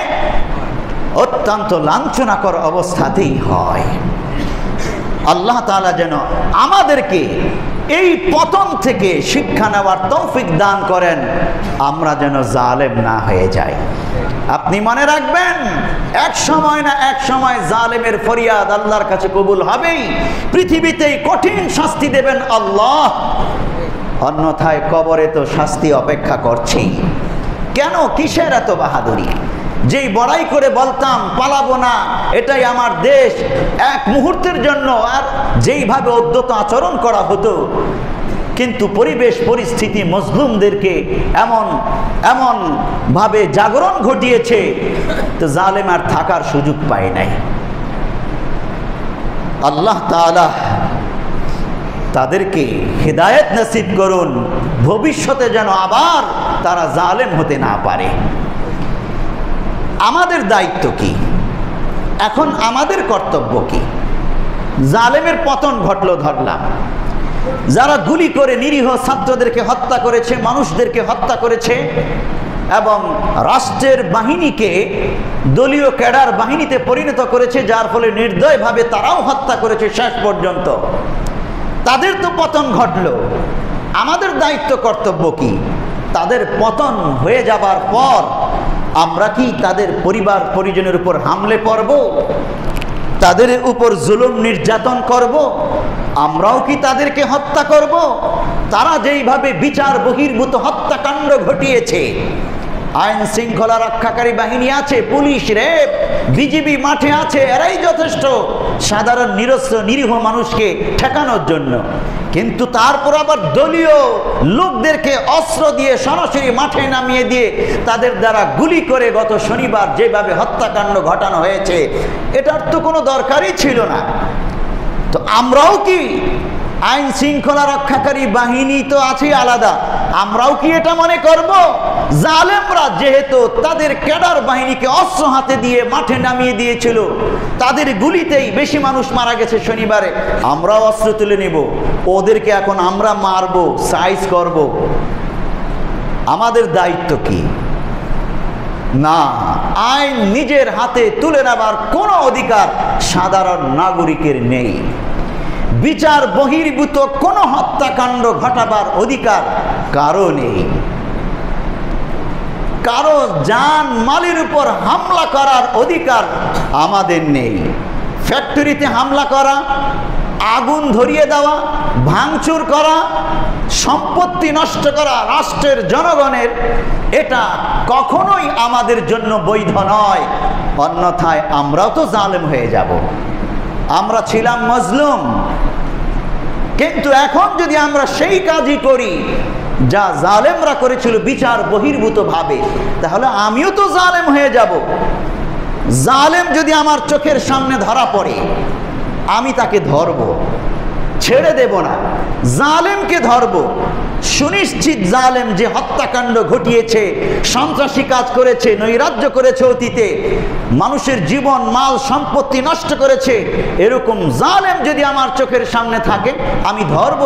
S1: অত্যন্ত লাঞ্ছনাকর অবস্থাতেই হয়। আল্লাহ তাআলা যেন আমাদেরকে এই পতন থেকে শিক্ষা নেওয়ার তৌফিক দান করেন, আমরা যেন জালেম না হয়ে যাই। আপনি মনে রাখবেন, এক সময় না এক সময় জালেমের ফরিয়াদ আল্লাহর কাছে কবুল হবেই। পৃথিবীতেই কঠিন শাস্তি দেবেন আল্লাহ, অন্যথায় কবরে তো শাস্তি অপেক্ষা করছেই। কেন, কিসের এত বাহাদুরি? যেই বড়াই করে বলতাম পালাবো না, এটাই আমার দেশ, এক মুহূর্তের জন্য, আর যেইভাবে উদ্যত আচরণ করা হতো, কিন্তু পরিবেশ পরিস্থিতি মজলুমদেরকে এমন এমন ভাবে জাগরণ ঘটিয়েছে, তো জালেম আর থাকার সুযোগ পায় নাই। আল্লাহ তাআলা তাদেরকে হিদায়াত নসিব করুন, ভবিষ্যতে যেন আবার তারা জালেম হতে না পারে। আমাদের দায়িত্ব কি এখন, আমাদের কর্তব্য কি? জালেমের পতন ঘটলো ধরলাম, যারা গুলি করে নিরীহ ছাত্রদেরকে হত্যা করেছে, মানুষদেরকে হত্যা করেছে এবং রাষ্ট্রের বাহিনীকে দলীয় ক্যাডার বাহিনীতে পরিণত করেছে, যার ফলে নির্দয়ভাবে তারাও হত্যা করেছে শেষ পর্যন্ত, তাদের তো পতন ঘটলো। আমাদের দায়িত্ব কর্তব্য কি? তাদের পতন হয়ে যাবার পর আমরা কি তাদের পরিবার পরিজনের উপর হামলে পড়ব? তাদের উপর জুলুম নির্যাতন করব? আমরাও কি তাদেরকে হত্যা করব? তারা যেইভাবে বিচার বহির্ভূত হত্যাকাণ্ড ঘটিয়েছে, আইন শৃঙ্খলা রক্ষাকারী বাহিনী আছে, পুলিশ, র্যাব, বিজিবি মাঠে আছে, এরাই যথেষ্ট সাধারণ নিরস্ত্র নিরীহ মানুষকে ঠেকানোর জন্য। কিন্তু তারপর আবার দলীয় লোকদেরকে অস্ত্র দিয়ে সরাসরি মাঠে নামিয়ে দিয়ে তাদের দ্বারা গুলি করে গত শনিবার যেভাবে হত্যাকাণ্ড ঘটানো হয়েছে, এটার তো কোনো দরকারই ছিল না। তো আমরাও কি আইন শৃঙ্খলা রক্ষাকারী বাহিনী তো আছে আলাদা, আমরাও কি এটা মনে করব জালেমরা যেহেতু তাদের ক্যাডার বাহিনীকে অস্ত্র হাতে দিয়ে মাঠে নামিয়ে দিয়েছিল, তাদের গুলিতেই বেশি মানুষ মারা গেছে শনিবারে, আমরাও অস্ত্র তুলে নিব, ওদেরকে এখন আমরা মারব, সাইজ করব? আমাদের দায়িত্ব কি? না, আইন নিজের হাতে তুলে নেবার কোনো অধিকার সাধারণ নাগরিকের নেই। বিচার বহির্ভূত কোনো হত্যাকাণ্ড ঘটাবার অধিকার কারো নেই। কারো জান মালের উপর হামলা করার অধিকার আমাদের নেই। ফ্যাক্টরিতে হামলা করা, আগুন ধরিয়ে দেওয়া, ভাঙচুর করা, সম্পত্তি নষ্ট করা রাষ্ট্রের জনগণের, এটা কখনোই আমাদের জন্য বৈধ নয়, অন্যথায় আমরাও তো জালেম হয়ে যাব। আমরা ছিলাম মজলুম, কিন্তু এখন যদি আমরা সেই কাজই করি যা জালেমরা করেছিল বিচার বহির্ভূত ভাবে, তাহলে আমিও তো জালেম হয়ে যাব। জালেম যদি আমার চোখের সামনে ধরা পড়ে, আমি তাকে ধরব, ছেড়ে দেব না, জালেমকে ধরব। সুনিশ্চিত জালেম যে হত্যাকাণ্ড ঘটিয়েছে, সন্ত্রাসী কাজ করেছে, নৈরাজ্য করেছে, অতীতে মানুষের জীবন মাল সম্পত্তি নষ্ট করেছে, এরকম জালেম যদি আমার চোখের সামনে থাকে, আমি ধরব,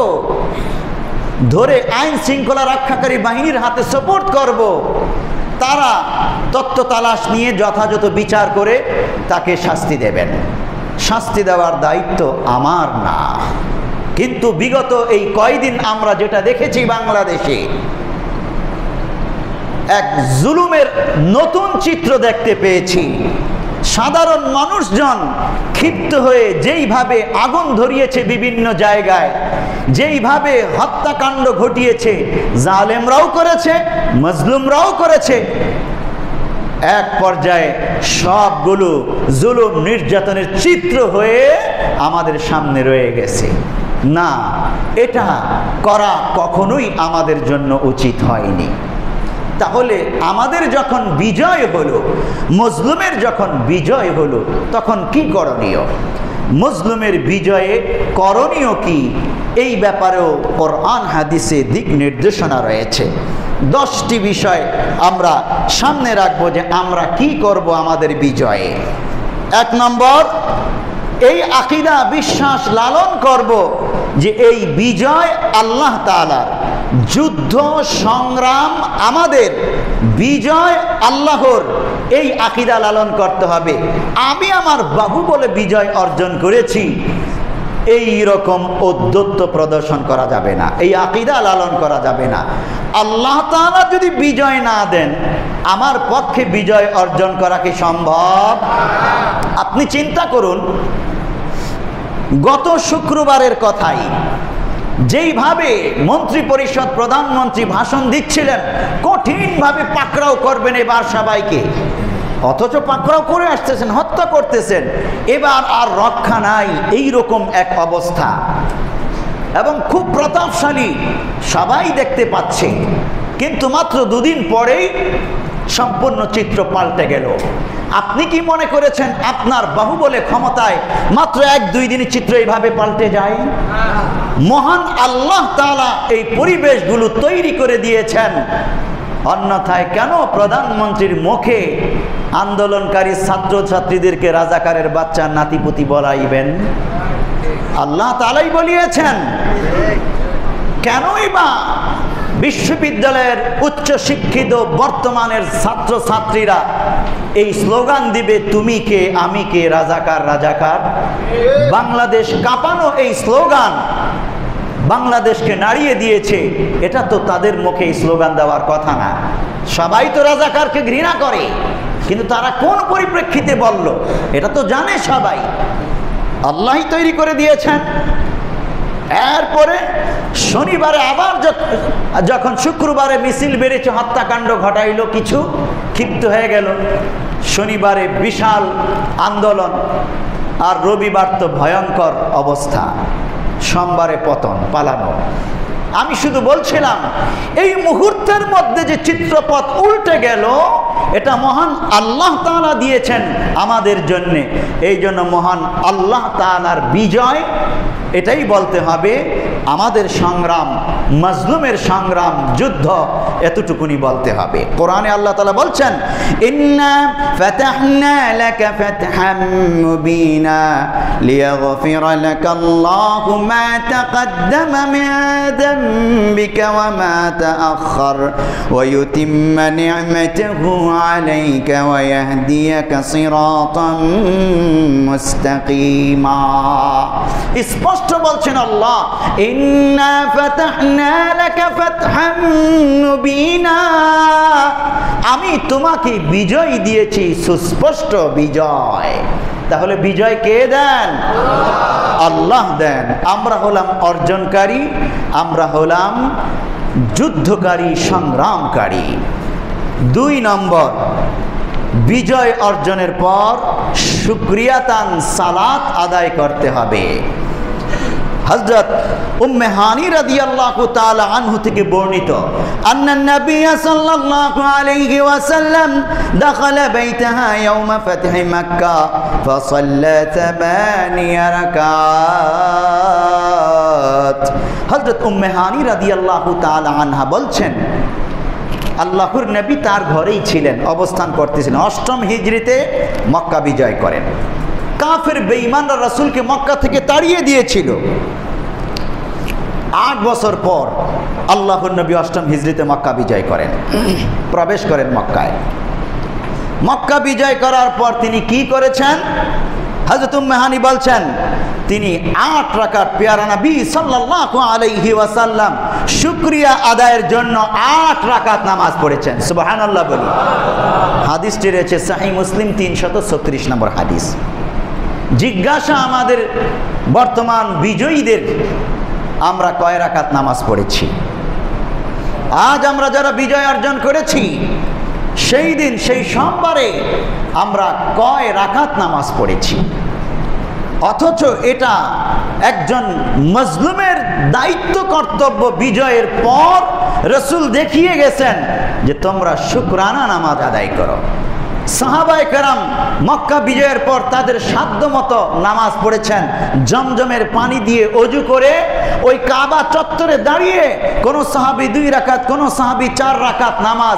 S1: ধরে আইন শৃঙ্খলা রক্ষাকারী বাহিনীর হাতে সুপোর্ট করব। তারা তথ্য তালাশ নিয়ে যথাযথ বিচার করে তাকে শাস্তি দেবেন। শাস্তি দেওয়ার দায়িত্ব আমার না। কিন্তু বিগত এই কয়দিন আমরা যেটা দেখেছি বাংলাদেশে, এক জুলুমের নতুন চিত্র দেখতে পেয়েছি। সাধারণ মানুষজন ক্ষিপ্ত হয়ে যেইভাবে আগুন ধরিয়েছে বিভিন্ন জায়গায়, যেইভাবে হত্যাকাণ্ড ঘটিয়েছে, জালেমরাও করেছে, মজলুমরাও করেছে। এক পর্যায়ে সবগুলো জুলুম নির্যাতনের চিত্র হয়ে আমাদের সামনে রয়ে গেছে। না, এটা করা কখনোই আমাদের জন্য উচিত হয়নি। তাহলে আমাদের যখন বিজয় হলো, মজলুমের যখন বিজয় হলো, তখন কি করণীয়? মজলুমের বিজয়ে করণীয় কি, এই ব্যাপারেও কোরআন হাদিসে দিক নির্দেশনা রয়েছে। 10টি বিষয় আমরা সামনে রাখবো যে আমরা কি করব আমাদের বিজয়ে। 1 নম্বর, এই আকীদা বিশ্বাস লালন করব যে এই বিজয় আল্লাহ তাআলার, যুদ্ধ সংগ্রাম আমাদের, বিজয় আল্লাহর। এই আকীদা লালন করতে হবে। আমি আমার বাহুবলে বিজয় অর্জন করেছি, এই রকম ঔদ্ধত্য প্রদর্শন করা যাবে না, এই আকীদা লালন করা যাবে না। আল্লাহ তাআলা যদি বিজয় না দেন, আমার পক্ষে বিজয় অর্জন করা কি সম্ভব? আপনি চিন্তা করুন, গত শুক্রবারের কথাই, যেইভাবে মন্ত্রী পরিষদ প্রধানমন্ত্রী ভাষণ দিচ্ছিলেন, কঠিনভাবে পাকড়াও করবেন এবার সবাইকে, অথচ পাকড়াও করে আসতেছেন, হত্যা করতেছেন। এবার আর রক্ষা নাই, এই রকম এক অবস্থা, এবং খুব প্রতাপশালী, সবাই দেখতে পাচ্ছে। কিন্তু মাত্র 2 দিন পরেই সম্পূর্ণ চিত্র পাল্টে গেল। আপনি কি মনে করেছেন আপনার বাহুবলে ক্ষমতায় মাত্র 1-2 দিনের চিত্র এইভাবে পাল্টে যায়? মহান আল্লাহ তাআলা এই পরিবেশগুলো তৈরি করে দিয়েছেন। অন্যথায় কেন প্রধানমন্ত্রীর মুখে আন্দোলনকারী ছাত্রছাত্রীদেরকে রাজাকারের বাচ্চার নাতিপুতি বলাইবেন? আল্লাহ তাআলাই বলিয়েছেন। কেনই বা বিশ্ববিদ্যালয়ের উচ্চ শিক্ষিত বর্তমানের ছাত্রছাত্রীরা এই স্লোগান দিবে, তুমি কে আমি কে, রাজাকার রাজাকার? বাংলাদেশ কাঁপানো এই স্লোগান বাংলাদেশকে নাড়িয়ে দিয়েছে। এটা তো তাদের মুখে এই স্লোগান দেওয়ার কথা না। সবাই তো রাজাকারকে ঘৃণা করে, কিন্তু তারা কোন পরিপ্রেক্ষিতে বলল এটা তো জানে সবাই। আল্লাহই তৈরি করে দিয়েছেন। এরপরে শনিবারে আবার যখন শুক্রবারে মিছিল বেড়েছে, হত্যাকাণ্ড ঘটাইল, কিছু ক্ষিপ্ত হয়ে গেল। শনিবারে বিশাল আন্দোলন, আর রবিবার তো ভয়ঙ্কর অবস্থা, সোমবারে পতন, পালানো। আমি শুধু বলছিলাম, এই মুহূর্তের মধ্যে যে চিত্রপথ উল্টে গেল, এটা মহান আল্লাহ তাআলা দিয়েছেন আমাদের জন্যে। এই জন্য মহান আল্লাহ তাআলার বিজয়, এটাই বলতে হবে। আমাদের সংগ্রাম, মাজলুমের সংগ্রাম, যুদ্ধ, এতটুকুনি বলতে হবে। কোরআনে আল্লাহ তাআলা বলছেন, ইন্না ফাতাহনা লাকা ফাতহাম মুবিনা লিয়াগফিরা লাকাল্লাহু মা তাকদ্দামা মিন যামবিকা ওয়া মা তাআখার ওয়া ইউতিম্মা নি'মাতাহু আলাইকা ওয়া ইয়াহদিয়াকা সিরাতাম মুস্তাকিমা। স্পষ্ট বলছেন আল্লাহ, ইন্না ফাতাহনা লাকা ফাতহাম মুবিনা, আমি তোমাকে বিজয় দিয়েছি, সুস্পষ্ট বিজয়। তাহলে বিজয় কে দেন? আল্লাহ দেন। আমরা হলাম অর্জনকারী, আমরা হলাম যুদ্ধকারী, সংগ্রামকারী। 2 নম্বর, বিজয় অর্জনের পর শুকরিয়াতান সালাত আদায় করতে হবে। হযরত উম্মে হানি রাদিয়াল্লাহু তাআলা আনহু থেকে বর্ণিত, আন্নান নবী সাল্লাল্লাহু আলাইহি ওয়াসাল্লাম দাখালা বাইতাহা ইয়াওমা ফাতহি মক্কা ফাসাল্লা 8 রাকাত। হযরত উম্মে হানি রাদিয়াল্লাহু তাআলা আনহা বলছেন, আল্লাহর নবী তার ঘরেই ছিলেন, অবস্থান করতেছিলেন। 8ম হিজরিতে মক্কা বিজয় করেন। কাফের বেঈমানরা রাসূলকে মক্কা থেকে তাড়িয়ে দিয়েছিল। 8 বছর পর আল্লাহর নবী 8ম হিজরিতে মক্কা বিজয় করেন, প্রবেশ করেন মক্কায়। মক্কা বিজয় করার পর তিনি কি করেছেন? হযরত উম্মে হানি বলছেন, তিনি 8 রাকাত পেয়ারা নবী সাল্লাল্লাহু আলাইহি ওয়াসাল্লাম শুকরিয়া আদায়ের জন্য 8 রাকাত নামাজ পড়েছেন। সুবহানাল্লাহ বলি। হাদিসটি রয়েছে সহিহ মুসলিম 336 নম্বর হাদিস। জিজ্ঞাসা আমাদের বর্তমান বিজয়ীদের, আমরা কয় রাকাত নামাজ পড়েছি? আজ আমরা যারা বিজয় অর্জন করেছি, সেই দিন, সেই সোমবারে আমরা কয় রাকাত নামাজ পড়েছি? অথচ এটা একজন মজলুমের দায়িত্ব কর্তব্য। বিজয়ের পর রাসূল দেখিয়ে গেছেন যে তোমরা শুকরানা নামাজ আদায় করো। সাহাবায়ে কেরাম মক্কা বিজয়ের পর তাদের সাধ্যমতো নামাজ পড়েছেন, জমজমের পানি দিয়ে ওযু করে ওই কাবা চত্বরে দাঁড়িয়ে কোন সাহাবী 2 রাকাত, কোন সাহাবী 4 রাকাত নামাজ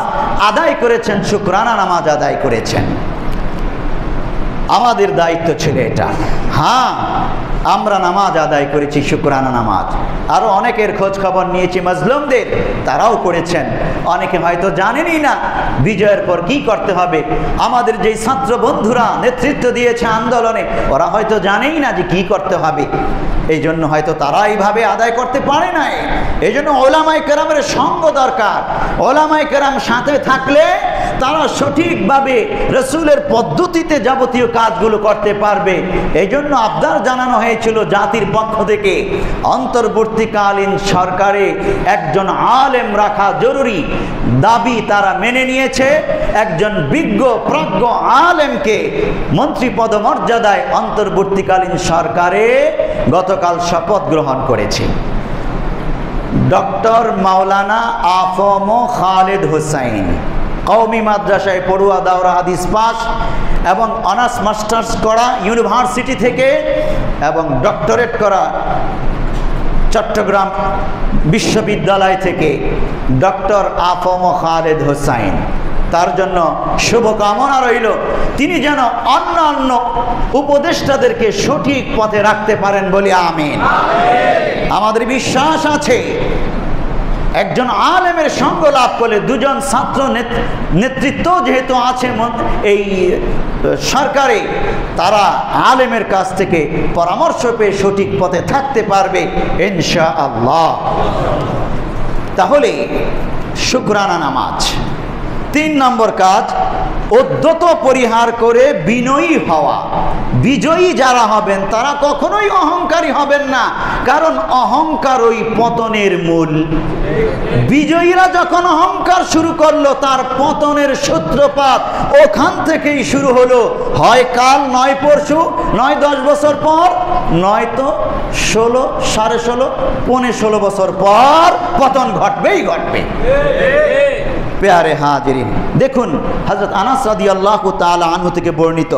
S1: আদায় করেছেন, শুকরানা নামাজ আদায় করেছেন। আমাদের দায়িত্ব ছিল এটা। হ্যাঁ, আমরা নামাজ আদায় করেছি, শুকরানা নামাজ। আরো অনেকের খোঁজ খবর নিয়েছি মজলুমদের, তারাও করেছেন। অনেকে হয়তো জানেনই না বিজয়ের পর কি করতে হবে। আমাদের যেই ছাত্র বন্ধুরা নেতৃত্ব দিয়েছে আন্দোলনে, ওরা হয়তো জানেই না যে কি করতে হবে। এই জন্য হয়তো তারা এইভাবে আদায় করতে পারে নাই। এই জন্য ওলামায়ে কেরামের সঙ্গ দরকার। ওলামায়ে কেরাম সাথে থাকলে তারা সঠিকভাবে রাসূলের পদ্ধতিতে যাবতীয় কাজগুলো করতে পারবে। এই জন্য আবদার জানানো হয়েছিল জাতির পক্ষ থেকে, অন্তর্বর্তীকালীন সরকারে একজন আলেম রাখা জরুরি। দাবি তারা মেনে নিয়েছে। একজন বিজ্ঞ প্রজ্ঞ আলেমকে মন্ত্রী পদমর্যাদায় অন্তর্বর্তীকালীন সরকারে গতকাল শপথ গ্রহণ করেছে। ডক্টর মাওলানা আফম খালেদ হোসাইন, কওমি মাদ্রাসায় পড়ুয়া, দাওরা হাদিস পাস এবং অনার্স মাস্টার্স করা ইউনিভার্সিটি থেকে এবং ডক্টরেট করা চট্টগ্রাম বিশ্ববিদ্যালয় থেকে ডক্টর আফম খালেদ হোসাইন। তার জন্য শুভকামনা রইল, তিনি যেন অন্যান্য উপদেষ্টাদেরকে সঠিক পথে রাখতে পারেন বলি আমিন। আমাদের বিশ্বাস আছে একজন আলেমের সঙ্গ লাভ করলে, দুজন ছাত্র নেতৃত্ব যেহেতু আছে এই সরকারে, তারা আলেমের কাছ থেকে পরামর্শ পেয়ে সঠিক পথে থাকতে পারবে ইনশাআল্লাহ। তাহলে শুকরানা নামাজ। 3 নম্বর কাজ, উদ্ধত পরিহার করে বিনয়ী হওয়া। বিজয়ী যারা হবেন তারা কখনোই অহংকারী হবেন না, কারণ অহংকার ওই পতনের মূল। বিজয়ীরা যখন অহংকার শুরু করলো, তার পতনের সূত্রপাত ওখান থেকেই শুরু হলো। হয় কাল, নয় পরশু, নয় 10 বছর পর, নয়তো 16, 16.5, 15-16 বছর পর পতন ঘটবেই ঘটবে। প্যারে হাজিরিন, দেখুন হযরত আনাস রাদিয়াল্লাহু তাআলা আনহু থেকে বর্ণিত,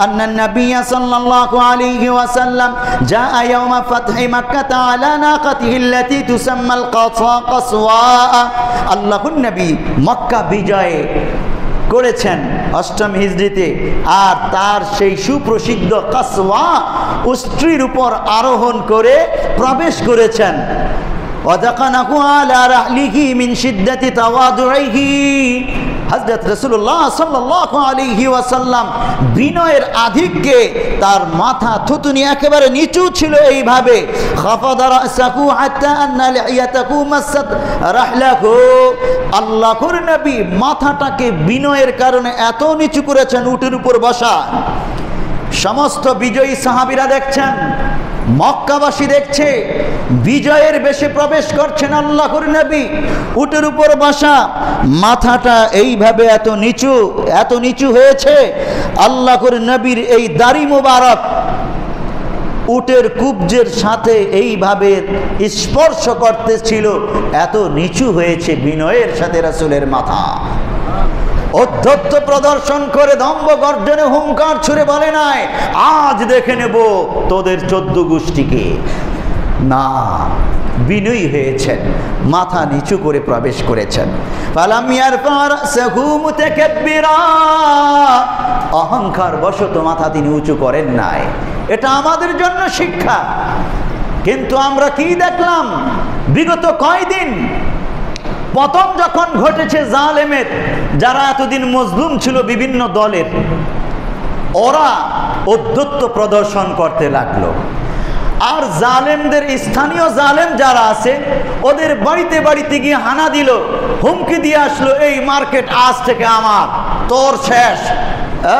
S1: আন্নান নবী সাল্লাল্লাহু আলাইহি ওয়াসাল্লাম জাআ ইয়াওমা ফাতহি মক্কা আলা নাকাতিহি আল্লাতী তুসাম্মাল কাসওয়া। আল্লাহর নবী মক্কা বিজয় করেছেন 8ম হিজরিতে, আর তার সেই সুপ্রসিদ্ধ কাসওয়া উষ্ট্রির উপর আরোহণ করে প্রবেশ করেছেন। ওয়াদাকানাহু আলা রাহলিহি মিন শিদ্দাতি তাওয়াদুইহি। হযরত রাসূলুল্লাহ সাল্লাল্লাহু আলাইহি ওয়াসাল্লাম বিনয়ের আধিক্যে তার মাথা থুতুনি একেবারে নিচু ছিল এইভাবে। খাফাদা রাসাহু হাত্তা আন্না লিহিয়াতাহু মাসাত রাহলাহু। আল্লাহর নবী মাথাটাকে বিনয়ের কারণে এত নিচু করেছেন, উটের উপর বসা। সমস্ত বিজয়ী সাহাবীরা দেখছেন, মক্কাবাসী দেখছে, বিজয়ের বেশে প্রবেশ করছেন আল্লাহর নবী, উটের উপর বসা, মাথাটা এইভাবে এত নিচু হয়েছে। আল্লাহর নবীর এই দাড়ি মোবারক উটের কুবজের সাথে এইভাবে স্পর্শ করতেছিল, এত নিচু হয়েছে বিনয়ের সাথে রাসূলের মাথা। অধ্যত্ত প্রদর্শন করে দম্ভ গর্জনে হুঙ্কার ছুড়ে বলে নাই, আজ দেখে নেব তোদের 14 গোষ্ঠীকে। না, বিনয়ী হয়েছেন, মাথা নিচু করে প্রবেশ করেছেন। ফালাম ইয়ারফা রাসাহু মুতাকাব্বিরা। অহংকার বশত মাথা তিনি উঁচু করেন নাই। এটা আমাদের জন্য শিক্ষা। কিন্তু আমরা কি দেখলাম বিগত কয়দিন, পতন যখন ঘটেছে জালেমের, যারা এতদিন মজলুম ছিল বিভিন্ন দলের, ওরা ঔদ্ধত্য প্রদর্শন করতে লাগলো। আর জালেমদের স্থানীয় জালেম যারা আছে, ওদের বাড়িতে বাড়িতে গিয়ে হানা দিল, হুমকি দিয়ে আসলো, এই মার্কেট আজ থেকে আমার, তোর শেষ,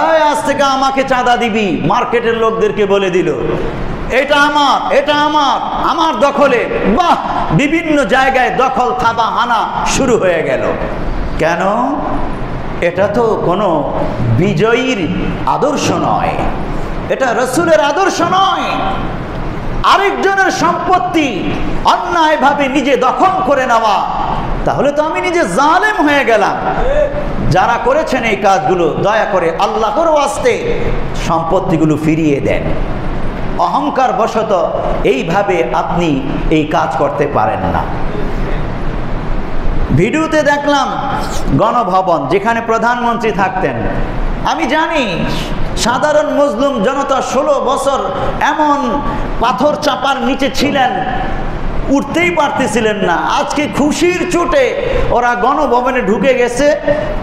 S1: এই আজ থেকে আমাকে চাঁদা দিবি। মার্কেটের লোকদেরকে বলে দিল, এটা আমার, এটা আমার, আমার দখলে। বাহ, বিভিন্ন জায়গায় দখল থাবা হানা শুরু হয়ে গেল। কেন? এটা তো কোনো বিজয়ীর আদর্শ নয়। এটা রাসূলের আদর্শ নয়। আরেকজনের সম্পত্তি অন্যায়ভাবে নিজে দখল করে নেওয়া, তাহলে তো আমি নিজে জালেম হয়ে গেলাম। যারা করেছেন এই কাজগুলো, দয়া করে আল্লাহর ওয়াস্তে সম্পত্তিগুলো ফিরিয়ে দেন। অহংকার বশত এইভাবে আপনি এই কাজ করতে পারেন না। ভিডিওতে দেখলাম গণভবন, যেখানে প্রধানমন্ত্রী থাকতেন। আমি জানি সাধারণ মুসলিম জনতা 16 বছর এমন পাথর চাপার নিচে ছিলেন, উঠতেই পারতেছিলেন না। আজকে খুশির চোটে ওরা গণভবনে ঢুকে গেছে,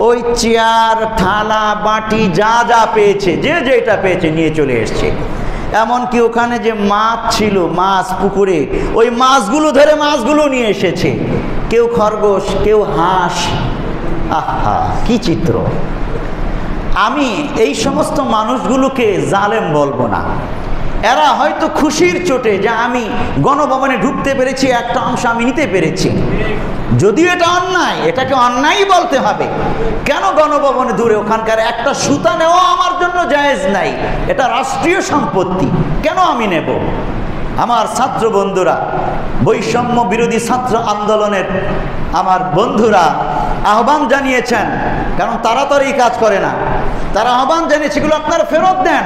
S1: ওই চেয়ার, থালা, বাটি যা যা পেয়েছে, যে যেটা পেয়েছে নিয়ে চলে এসছে। এমনকি ওখানে যে মাছ ছিল, মাছ পুকুরে, ওই মাছগুলো ধরে মাছগুলো নিয়ে এসেছে। কেউ খরগোশ, কেউ হাঁস। আহা, কি চিত্র! আমি এই সমস্ত মানুষগুলোকে জালেম বলবো না। এরা হয়তো খুশির চোটে যে আমি গণভবনে ঢুকতে পেরেছি, একটা অংশ আমি নিতে পেরেছি। যদিও এটা অন্যায়, এটাকে অন্যায় বলতে হবে। কেন গণভবনে দূরে ওখানকার একটা সুতা নেওয়া আমার জন্য জায়েজ নাই। এটা রাষ্ট্রীয় সম্পত্তি, কেন আমি নেব? আমার ছাত্র বন্ধুরা, বৈষম্য বিরোধী ছাত্র আন্দোলনের আমার বন্ধুরা আহ্বান জানিয়েছেন, কারণ তারা তো এই কাজ করে না। তারা আহ্বান জানিয়েছে এগুলো আপনারা ফেরত দেন।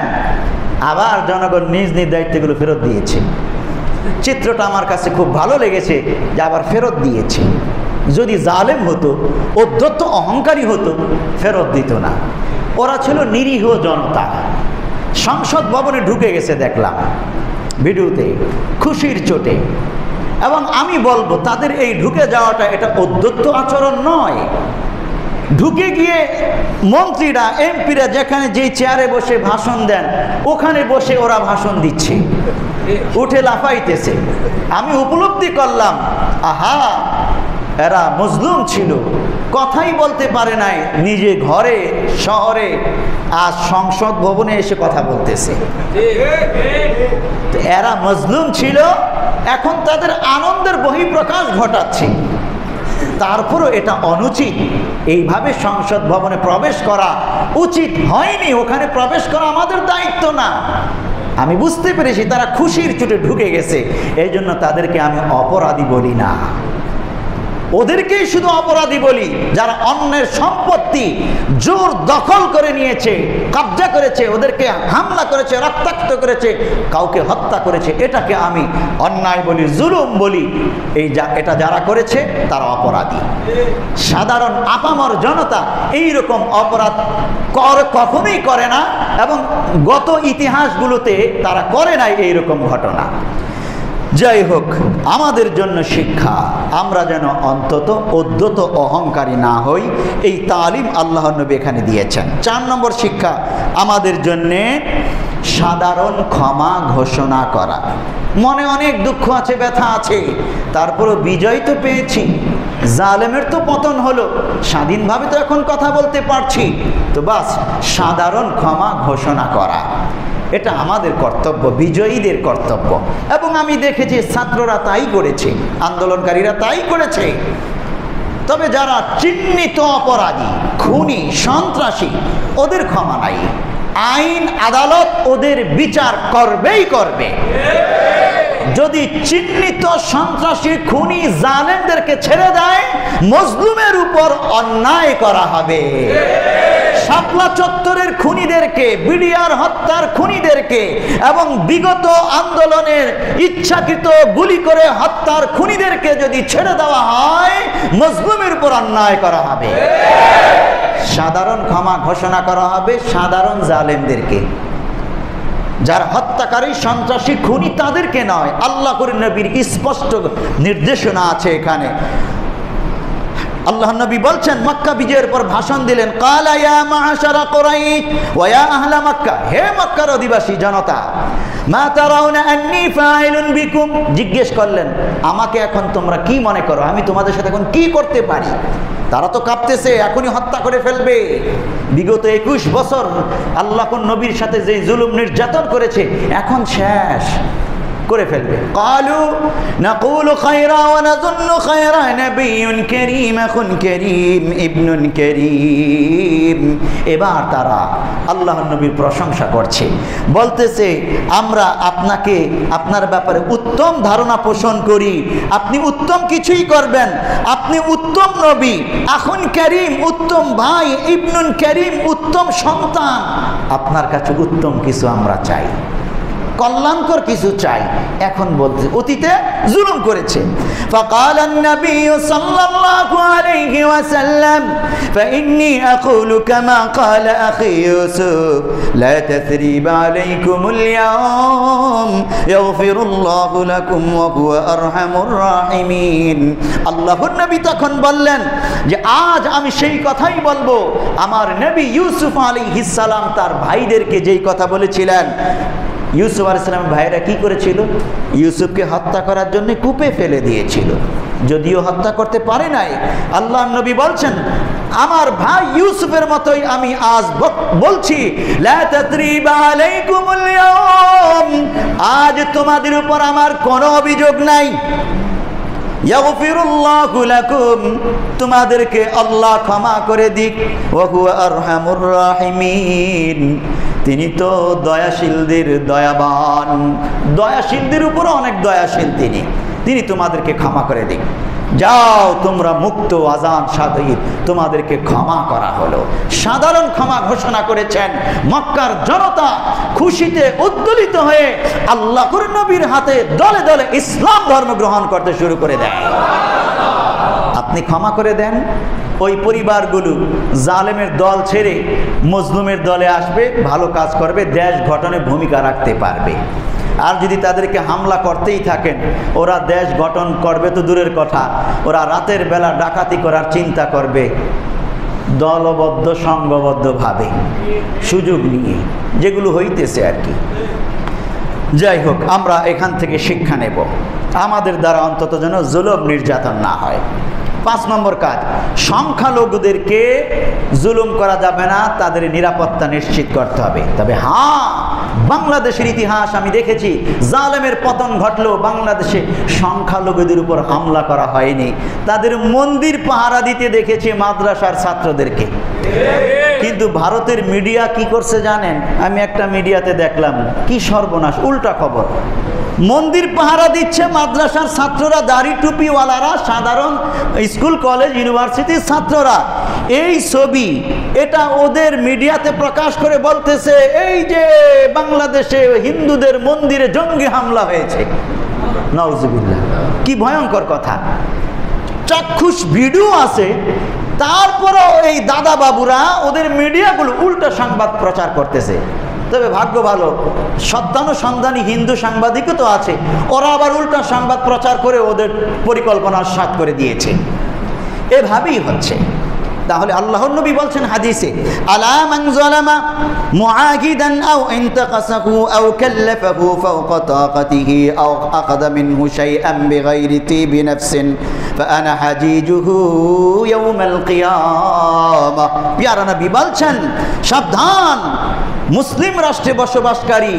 S1: আবার জনগণ নিজ নিজ দায়িত্বগুলো ফেরত দিয়েছে। চিত্রটা আমার কাছে খুব ভালো লেগেছে যে আবার ফেরত দিয়েছে। যদি জালেম হতো, অধ্যত্ত অহংকারী হতো, ফেরত দিত না। ওরা ছিল নিরীহ জনতা। সংসদ ভবনে ঢুকে গেছে দেখলাম ভিডিওতে, খুশির চোটে। এবং আমি বলবো তাদের এই ঢুকে যাওয়াটা এটা অধ্যত্ত আচরণ নয়। ঢুকে গিয়ে মন্ত্রীরা, এমপিরা যেখানে যেই চেয়ারে বসে ভাষণ দেন, ওখানে বসে ওরা ভাষণ দিচ্ছে, উঠে লাফাইতেছে। আমি উপলব্ধি করলাম, আহা, এরা মজলুম ছিল, কথাই বলতে পারে নাই, নিজে ঘরে শহরে, আজ সংসদ ভবনে এসে কথা বলতেছে। এরা মজলুম ছিল, এখন তাদের আনন্দের বহিঃপ্রকাশ ঘটাচ্ছে। তারপরও এটা অনুচিত। এইভাবে সংসদ ভবনে প্রবেশ করা উচিত হয়নি। ওখানে প্রবেশ করা আমাদের দায়িত্ব না। আমি বুঝতে পেরেছি তারা খুশির চোটে ঢুকে গেছে, এই জন্য তাদেরকে আমি অপরাধী বলি না। ওদেরকেই শুধু অপরাধী বলি যারা অন্যের সম্পত্তি জোর দখল করে নিয়েছে, কব্জা করেছে, ওদেরকে হামলা করেছে, রক্তাক্ত করেছে, কাউকে হত্যা করেছে। এটাকে আমি অন্যায় বলি, জুলুম বলি। এটা যারা করেছে তারা অপরাধী। সাধারণ আপামর জনতা এই রকম অপরাধ কখনোই করে না, এবং গত ইতিহাসগুলোতে তারা করে নাই এই রকম ঘটনা। যাই হোক, আমাদের জন্য শিক্ষা, আমরা যেন অন্তত অদ্যত অহংকারী না হই, এই তালিম আল্লাহর নবী এখানে দিয়েছেন। 4 নম্বর শিক্ষা আমাদের জন্যে সাধারণ ক্ষমা ঘোষণা করা। মনে অনেক দুঃখ আছে, ব্যথা আছে, তারপরও বিজয় তো পেয়েছি, জালেমের তো পতন হলো, স্বাধীনভাবে তো এখন কথা বলতে পারছি, তো বাস সাধারণ ক্ষমা ঘোষণা করা, এটা আমাদের কর্তব্য, বিজয়ীদের কর্তব্য। এবং আমি দেখেছি ছাত্ররা তাই করেছে, আন্দোলনকারীরা তাই করেছে। তবে যারা চিহ্নিত অপরাধী, খুনি, সন্ত্রাসী, ওদের ক্ষমা নাই। আইন আদালত ওদের বিচার করবেই করবে। যদি চিহ্নিত সন্ত্রাসী, খুনি, জালেমদেরকে ছেড়ে দেয়, মজলুমের উপর অন্যায় করা হবে। শাপলা চত্বরের খুনিদেরকে, বিডিআর হত্যার খুনিদেরকে এবং বিগত আন্দোলনের ইচ্ছাকৃত গুলি করে হত্যার খুনিদেরকে যদি ছেড়ে দেওয়া হয়, মজলুমের উপর অন্যায় করা হবে। সাধারণ ক্ষমা ঘোষণা করা হবে সাধারণ জালেমদেরকে। যার হত্যাকারী, সন্ত্রাসী, খুনি, তাদেরকে নয়। আল্লাহর নবীর স্পষ্ট নির্দেশনা আছে এখানে। আল্লাহ নবী বলছেন, মক্কা বিজয়ের পর ভাষণ দিলেন, ক্বালা ইয়া মা'আশারা কুরাইশ ওয়া ইয়া আহলা মক্কা, হে মক্কার অধিবাসী জনতা, মা তারাউনা আন্নী ফাইলুন বিকুম, জিজ্ঞেস করলেন আমাকে এখন তোমরা কি মনে করো, আমি তোমাদের সাথে এখন কি করতে পারি? তারা তো কাঁপতেছে, এখনই হত্যা করে ফেলবে। বিগত 21 বছর আল্লাহর নবীর সাথে যে জুলুম নির্যাতন করেছে, এখন শেষ। করে ফেলবে। ক্বালু নাকুলু খায়রা ওয়া নাযুন্নু খায়রা নাবিয়্যুন কারীম আখুন কারীম ইবনুন কারীম। এবার তারা আল্লাহর নবীর প্রশংসা করছে, বলতেছে আমরা আপনাকে আপনার ব্যাপারে উত্তম ধারণা পোষণ করি, আপনি উত্তম কিছুই করবেন, আপনি উত্তম নবী, আখুন কারীম উত্তম ভাই, ইবনুন কারীম উত্তম সন্তান, আপনার কাছে উত্তম কিছু আমরা চাই, কল্যাণকর কিছু চাই। এখন বলতে অতীতে জুলুম করেছে। فقال النبي صلى الله عليه وسلم فإني أقول كما قال أخي يوسف لا تثريب عليكم اليوم يغفر الله لكم وهو أرحم الراحمين। আল্লাহর নবী তখন বললেন যে আজ আমি সেই কথাই বলবো আমার নবী ইউসুফ আলাইহিস সালাম তার ভাইদেরকে যেই কথা বলেছিলেন। ইউসুফ আলাইহিস সালামের ভাইরা কি করেছিল? ইউসুফকে হত্যা করার জন্য কূপে ফেলে দিয়েছিল, যদিও হত্যা করতে পারে নাই। আল্লাহর নবী বলছেন আমার ভাই ইউসুফের মতোই আমি আজ বলছি লা তাতরিবা আলাইকুমুল ইয়াওম, আজ তোমাদের উপর আমার কোনো অভিযোগ নাই। ইয়াগফিরুল্লাহু লাকুম, তোমাদেরকে আল্লাহ ক্ষমা করে দিক। ওয়া হুয়া আরহামুর রাহিমিন, তিনি তো দয়াশীলদের দয়াবান, দয়াশীলদের উপর অনেক দয়াশীল তিনি তোমাদেরকে ক্ষমা করে দিক। যাও তোমরা মুক্ত, আজান শাহিদ, তোমাদেরকে ক্ষমা করা হলো। সাধারণ ক্ষমা ঘোষণা করেছেন। মক্কার জনতা খুশিতে উদ্দোলিত হয়ে আল্লাহর নবীর হাতে দলে দলে ইসলাম ধর্ম গ্রহণ করতে শুরু করে দেয়। আপনি ক্ষমা করে দেন, ওই পরিবারগুলো জালেমের দল ছেড়ে মজলুমের দলে আসবে, ভালো কাজ করবে, দেশ গঠনে ভূমিকা রাখতে পারবে। আর যদি তাদেরকে হামলা করতেই থাকেন, ওরা দেশ গঠন করবে তো দূরের কথা, ওরা রাতের বেলা ডাকাতি করার চিন্তা করবে দলবদ্ধ সংঘবদ্ধভাবে, সুযোগ নিয়ে, যেগুলো হইতেছে আর কি। যাই হোক, আমরা এখান থেকে শিক্ষা নেব, আমাদের দ্বারা অন্তত যেন জুলুম নির্যাতন না হয়। 5 নম্বর কাজ, সংখ্যালঘুদেরকে জুলুম করা যাবে না, তাদের নিরাপত্তা নিশ্চিত করতে হবে। তবে হ্যাঁ, বাংলাদেশের ইতিহাস আমি দেখেছি, জালেমের পতন ঘটলেও বাংলাদেশে সংখ্যালঘুদের উপর হামলা করা হয়নি, তাদের মন্দির পাহারা দিতে দেখেছি মাদ্রাসার ছাত্রদেরকে। কিন্তু ভারতের মিডিয়া কি করছে জানেন? আমি একটা মিডিয়াতে দেখলাম, কি সর্বনাশ, উল্টা খবর। মন্দির পাহারা দিচ্ছে মাদ্রাসার ছাত্ররা, দাড়ি টুপিওয়ালারা, সাধারণ স্কুল কলেজ ইউনিভার্সিটির ছাত্ররা। এই ছবি এটা ওদের মিডিয়াতে প্রকাশ করে বলতেছে এই যে বাংলাদেশে হিন্দুদের মন্দিরে জঙ্গি হামলা হয়েছে। নাউজুবিল্লাহ, কি ভয়ঙ্কর কথা। চাক্ষুষ ভিডিও আছে, তারপরও এই দাদা বাবুরা ওদের মিডিয়াগুলো উল্টা সংবাদ প্রচার করতেছে। তবে ভাগ্য ভালো, সন্ধানী হিন্দু সাংবাদিকও তো আছে, ওরা আবার উল্টা সংবাদ প্রচার করে ওদের পরিকল্পনা সাৎ করে দিয়েছে। এভাবেই হচ্ছে। তাহলে আল্লাহর নবী বলছেন হাদিসে, আলা মান যালামা মুআকিদান আও ইনতাকাসাহু আও কাল্লাফাহু ফাওকা তাকাতিহি আও আখাযা মিনহু শাইআন বিগাইরি তিবি নাফসিন ফাআনা হাজিজুহু ইয়াওমাল কিয়ামাহ। প্যারা নবী বলছেন, সাবধান, মুসলিম রাষ্ট্রে বসবাসকারী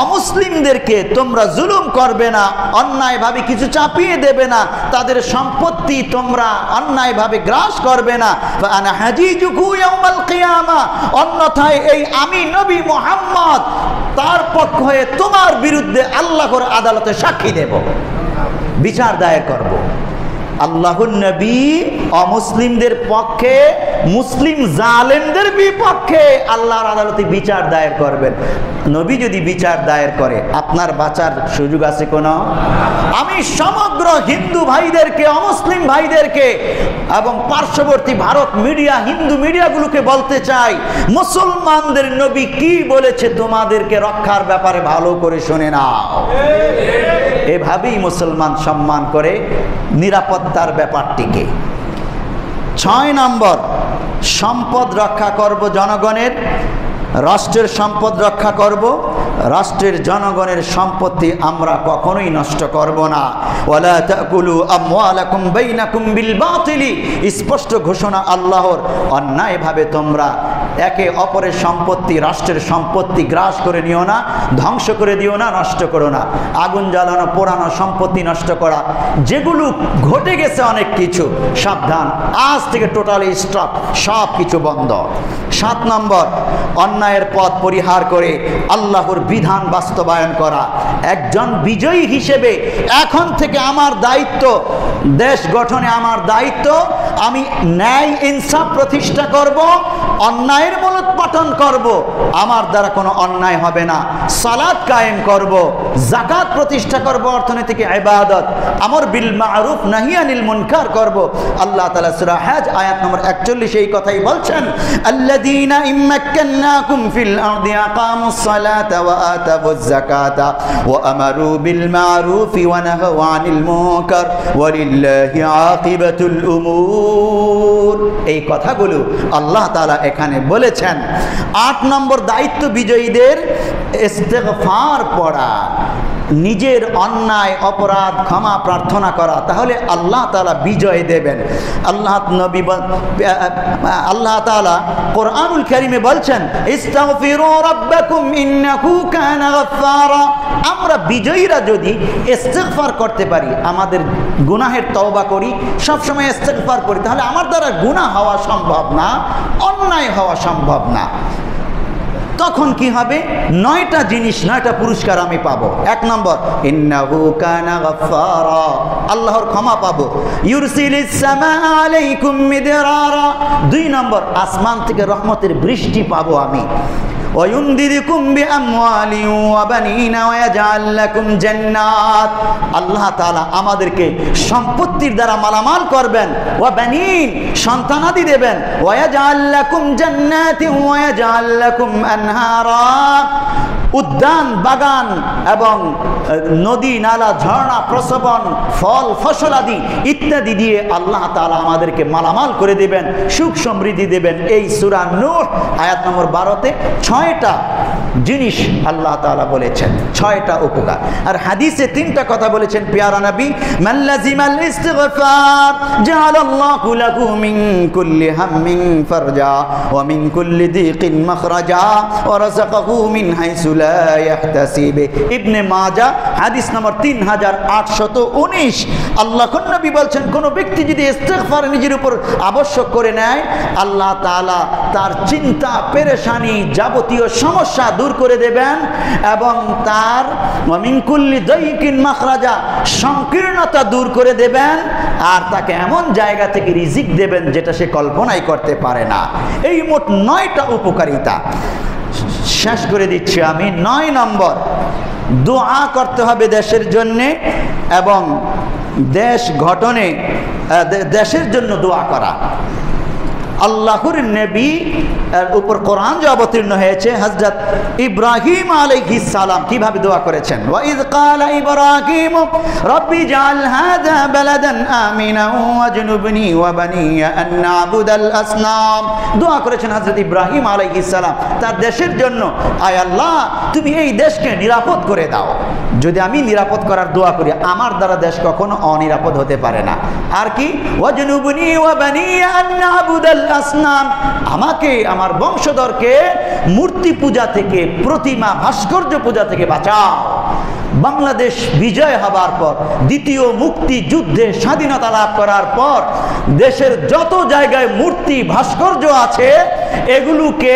S1: অমুসলিমদেরকে তোমরা জুলুম করবে না, অন্যায়ভাবে কিছু চাপিয়ে দেবে না, তাদের সম্পত্তি তোমরা অন্যায়ভাবে গ্রাস করবে না। আনা হাজিজুহু ইয়াউমাল কিয়ামা, অন্যথায় এই আমি নবী মুহাম্মদ তার পক্ষ হয়ে তোমার বিরুদ্ধে আল্লাহর আদালতে সাক্ষী দেব, বিচার দায়ের করব। আল্লাহর নবী অমুসলিমদের পক্ষে, মুসলিম জালেমদের বিপক্ষে আল্লাহর আদালতে বিচার দায়ের করবেন। নবী যদি বিচার দায়ের করে, আপনার বাঁচার সুযোগ আছে কোনো? আমি সমগ্র হিন্দু ভাইদেরকে, অমুসলিম ভাইদেরকে এবং পার্শ্ববর্তী ভারত মিডিয়া, হিন্দু মিডিয়াগুলোকে বলতে চাই, মুসলমানদের নবী কি বলেছে তোমাদেরকে রক্ষার ব্যাপারে ভালো করে শুনে নাও। এভাবেই মুসলমান সম্মান করে নিরাপত্তার ব্যাপারটিকে। 6 নম্বর, সম্পদ রক্ষা করব জনগণের, রাষ্ট্রের সম্পদ রক্ষা করব, রাষ্ট্রের জনগণের সম্পত্তি আমরা কখনোই নষ্ট করব না। ওয়ালা তাকুলু আমওয়ালাকুম বাইনাকুম বিল বাতিল, স্পষ্ট ঘোষণা আল্লাহর, অন্যায়ভাবে তোমরা একে অপরের সম্পত্তি, রাষ্ট্রের সম্পত্তি গ্রাস করে নিও না, ধ্বংস করে দিও না, নষ্ট করো না। আগুন জ্বালানো, পোড়ানো, সম্পত্তি নষ্ট করা, যেগুলো ঘটে গেছে অনেক কিছু, সাবধান, আজ থেকে টোটালি স্টপ, সব কিছু বন্ধ। 7 নম্বর, অন্যায়ের পথ পরিহার করে আল্লাহর বিধান বাস্তবায়ন করা। একজন বিজয়ী হিসেবে এখন থেকে আমার দায়িত্ব, দেশ গঠনে আমার দায়িত্ব, আমি ন্যায় ইনসাফ প্রতিষ্ঠা করব, অন্যায়ের মূলোৎপাটন করব, আমার দ্বারা কোনো অন্যায় হবে না, সালাত কায়েম করব, যাকাত প্রতিষ্ঠা করব, অর্থনৈতিক ইবাদত, আমর বিল মারুফ নাহি আনিল মুনকার করব। আল্লাহ তাআলা সূরা হজ আয়াত নম্বর 41 এই কথাই বলছেন, আল্লাযীনা ইম্মাক্কান্নাকুম ফিল আরদি আকামুস সালাতা ওয়া আতাবুজ যাকাতা ওয়া আমারু বিল মারুফ ওয়া নাহাউ আনিল মুনকার ওয়া লিল্লাহি আকিবাতুল উমুর। এই কথাগুলো আল্লাহ তাআলা এখানে বলেছেন। 8 নম্বর দায়িত্ব বিজয়ীদের ইস্তেগফার পড়া, নিজের অন্যায় অপরাধ ক্ষমা প্রার্থনা করা, তাহলে আল্লাহ তাআলা বিজয় দেবেন। আল্লাহ তাআলা কোরআনুল কারীমে বলছেন, ইস্তাগফিরু রাব্বাকুম ইন্নাহু কানা গাফফারা। আমরা বিজয়ীরা যদি ইস্তেগফার করতে পারি, আমাদের গুনাহের তওবা করি, সবসময় ইস্তেগফার করি, তাহলে আমার দ্বারা গুনাহ হওয়া সম্ভব না, অন্যায় হওয়া সম্ভব না। তখন কি হবে? 9টা জিনিস, 9টা পুরস্কার আমি পাবো। 1 নম্বর, ইন্নাহু কানা গাফফারা, আল্লাহর ক্ষমা পাবো। ইউরসিলিস সামাআ আলাইকুম মিদরারা, 2 নম্বর, আসমান থেকে রহমতের বৃষ্টি পাবো আমি। ওয়ায়ুনদিরকুম বিআমওয়ালিন ওয়া বানিনা ওয়া ইয়াজআল লাকুম জান্নাত, আল্লাহ তাআলা আমাদেরকে সম্পত্তির দ্বারা মালামাল করবেন, ওয়া বানিন, সন্তানাদি দেবেন, ওয়া ইয়াজআল লাকুম জান্নাতিন ওয়া ইয়াজআল লাকুম আনহারা, উদ্যান বাগান এবং নদী নালা ঝর্ণা প্রসবন ফল ফসল আদি ইত্যাদি দিয়ে আল্লাহ তাআলা আমাদেরকে মালামাল করে দেবেন, সুখ সমৃদ্ধি দেবেন। এই সূরা নূহ আয়াত নম্বর 12-তে 6টা জিনিস আল্লাহ তাআলা বলেছেন, 6টা উপকার। আর হাদিসে 3টা কথা বলেছেন পেয়ারা নবী, মান লাজিমাল ইস্তিগফার জাআলাল্লাহু লাহু মিন কুল্লি হাম্মিন ফারজা ওয়া মিন কুল্লি দিকিন মাখরাজা ওয়া রাযাকাহু মিন হাইসু লা ইয়াহতাসিব। ইবনে মাজাহ হাদিস নম্বর 3819। আল্লাহর নবী বলছেন, কোন ব্যক্তি যদি ইস্তিগফার নিজের উপর আবশ্যক করে নেয়, আল্লাহ তাআলা তার চিন্তা পেরেশানি যাবতীয় সমস্যা দূর করে দেবেন এবং তার ওয়া মিন কুল্লি দাইকিন মাখরাজা, সংকীর্ণতা দূর করে দেবেন, আর তাকে এমন জায়গা থেকে রিজিক দেবেন যেটা সে কল্পনাই করতে পারে না। এই মোট 9টা উপকারিতা। শেষ করে দিচ্ছি আমি। 9 নম্বর, দোয়া করতে হবে দেশের জন্যে এবং দেশ গঠনে, দেশের জন্য দোয়া করা। আল্লাহর নবী উপর কোরআন যে অবতীর্ণ হয়েছে, হযরত ইব্রাহিম আলাইহিস সালাম কিভাবে দোয়া করেছেন, ওয়া ইয ক্বালা ইব্রাহিম রব্বি জাআল হাযা বালাদান আমিনা ওয়াজনুবনি ওয়া বানিয়া আন না'বুদাল আসনাম। দোয়া করেছেন হযরত ইব্রাহিম আলাইহিস সালাম তার দেশের জন্য, আয় আল্লাহ তুমি এই দেশকে নিরাপদ করে দাও। যদি আমি নিরাপদ করার দোয়া করি, আমার দ্বারা দেশ কখনো অনিরাপদ হতে পারে না। আর কি, ওয়াজনুবনি ওয়া বানিয়া আন না'বুদাল আসনাম, আমাকে আমার বংশধরকে মূর্তি পূজা থেকে, প্রতিমা ভাস্কর্য পূজা থেকে বাঁচাও। বাংলাদেশ বিজয় হবার পর, দ্বিতীয় মুক্তি যুদ্ধে স্বাধীনতা লাভ করার পর দেশের যত জায়গায় মূর্তি ভাস্কর্য আছে এগুলোকে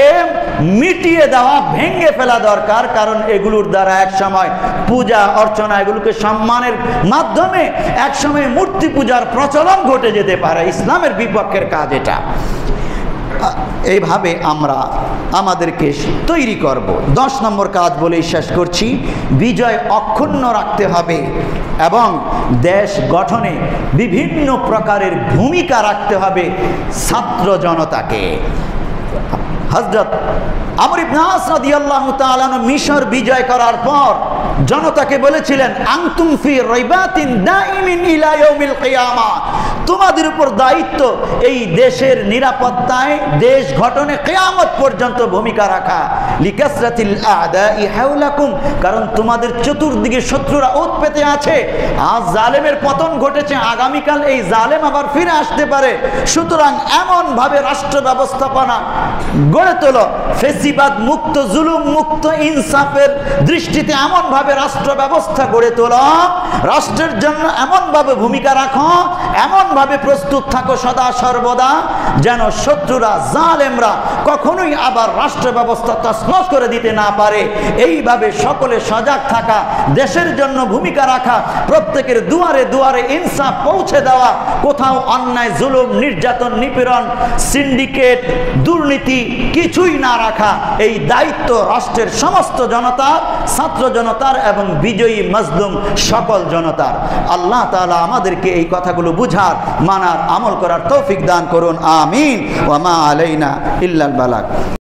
S1: মিটিয়ে দেওয়া, ভেঙে ফেলা দরকার। কারণ এগুলোর দ্বারা একসময় পূজা অর্চনা, এগুলোকে সম্মানের মাধ্যমে একসময় মূর্তি পূজার প্রচলন ঘটে যেতে পারে। ইসলামের বিপক্ষের কাজ এটা। এইভাবে আমরা আমাদেরকে তৈরি করব। 10 নম্বর কাজ বলেই শেষ করছি, বিজয় অক্ষুণ্ণ রাখতে হবে এবং দেশ গঠনে বিভিন্ন প্রকারের ভূমিকা রাখতে হবে ছাত্র জনতাকে। হযরত আমর ইবনে আস রাদিয়াল্লাহু তাআলা মিশর বিজয় করার পর জনতাকে বলেছিলেন আনতুম ফি রাইবাতিন দাইমিন ইলা ইয়াউমিল কিয়ামা, তোমাদের উপর দায়িত্ব এই দেশের নিরাপত্তায়, দেশ গঠনে কিয়ামত পর্যন্ত ভূমিকা রাখা। লিকাসরাতিল আদাই হাওলাকুম, কারণ তোমাদের চতুর্দিকে শত্রুরা ওত পেতে আছে। আজ জালেমের পতন ঘটেছে, আগামীকাল এই জালেম আবার ফিরে আসতে পারে। সুতরাং এমন ভাবে রাষ্ট্র ব্যবস্থাপনা গড়ে তোলো, ফেসিবাদ মুক্ত, জুলুম মুক্ত, ইনসাফের দৃষ্টিতে এমন ভাবে রাষ্ট্র ব্যবস্থা গড়ে তোলো, রাষ্ট্রের জন্য এমন ভাবে ভূমিকা রাখো, এমন ভাবে প্রস্তুত থাকো সদা সর্বদা, যেন শত্রুরা, জালেমরা কখনোই আবার রাষ্ট্র ব্যবস্থা তছনছ করে দিতে না পারে। এইভাবে সকলে সজাগ থাকা, দেশের জন্য ভূমিকা রাখা, প্রত্যেকের দুয়ারে দুয়ারে ইনসাফ পৌঁছে দেওয়া, কোথাও অন্যায়, জুলুম, নির্যাতন, নিপীড়ন, সিন্ডিকেট, দুর্নীতি কিছুই না রাখা, এই দায়িত্ব রাষ্ট্রের সমস্ত জনতার, ছাত্র জনতার এবং বিজয়ী মজলুম সকল জনতার। আল্লাহ তাআলা আমাদেরকে এই কথাগুলো বুঝার, মানার, আমল করার তৌফিক দান করুন। আমিন। ওয়া মা আলাইনা ইল্লাল বালাগ।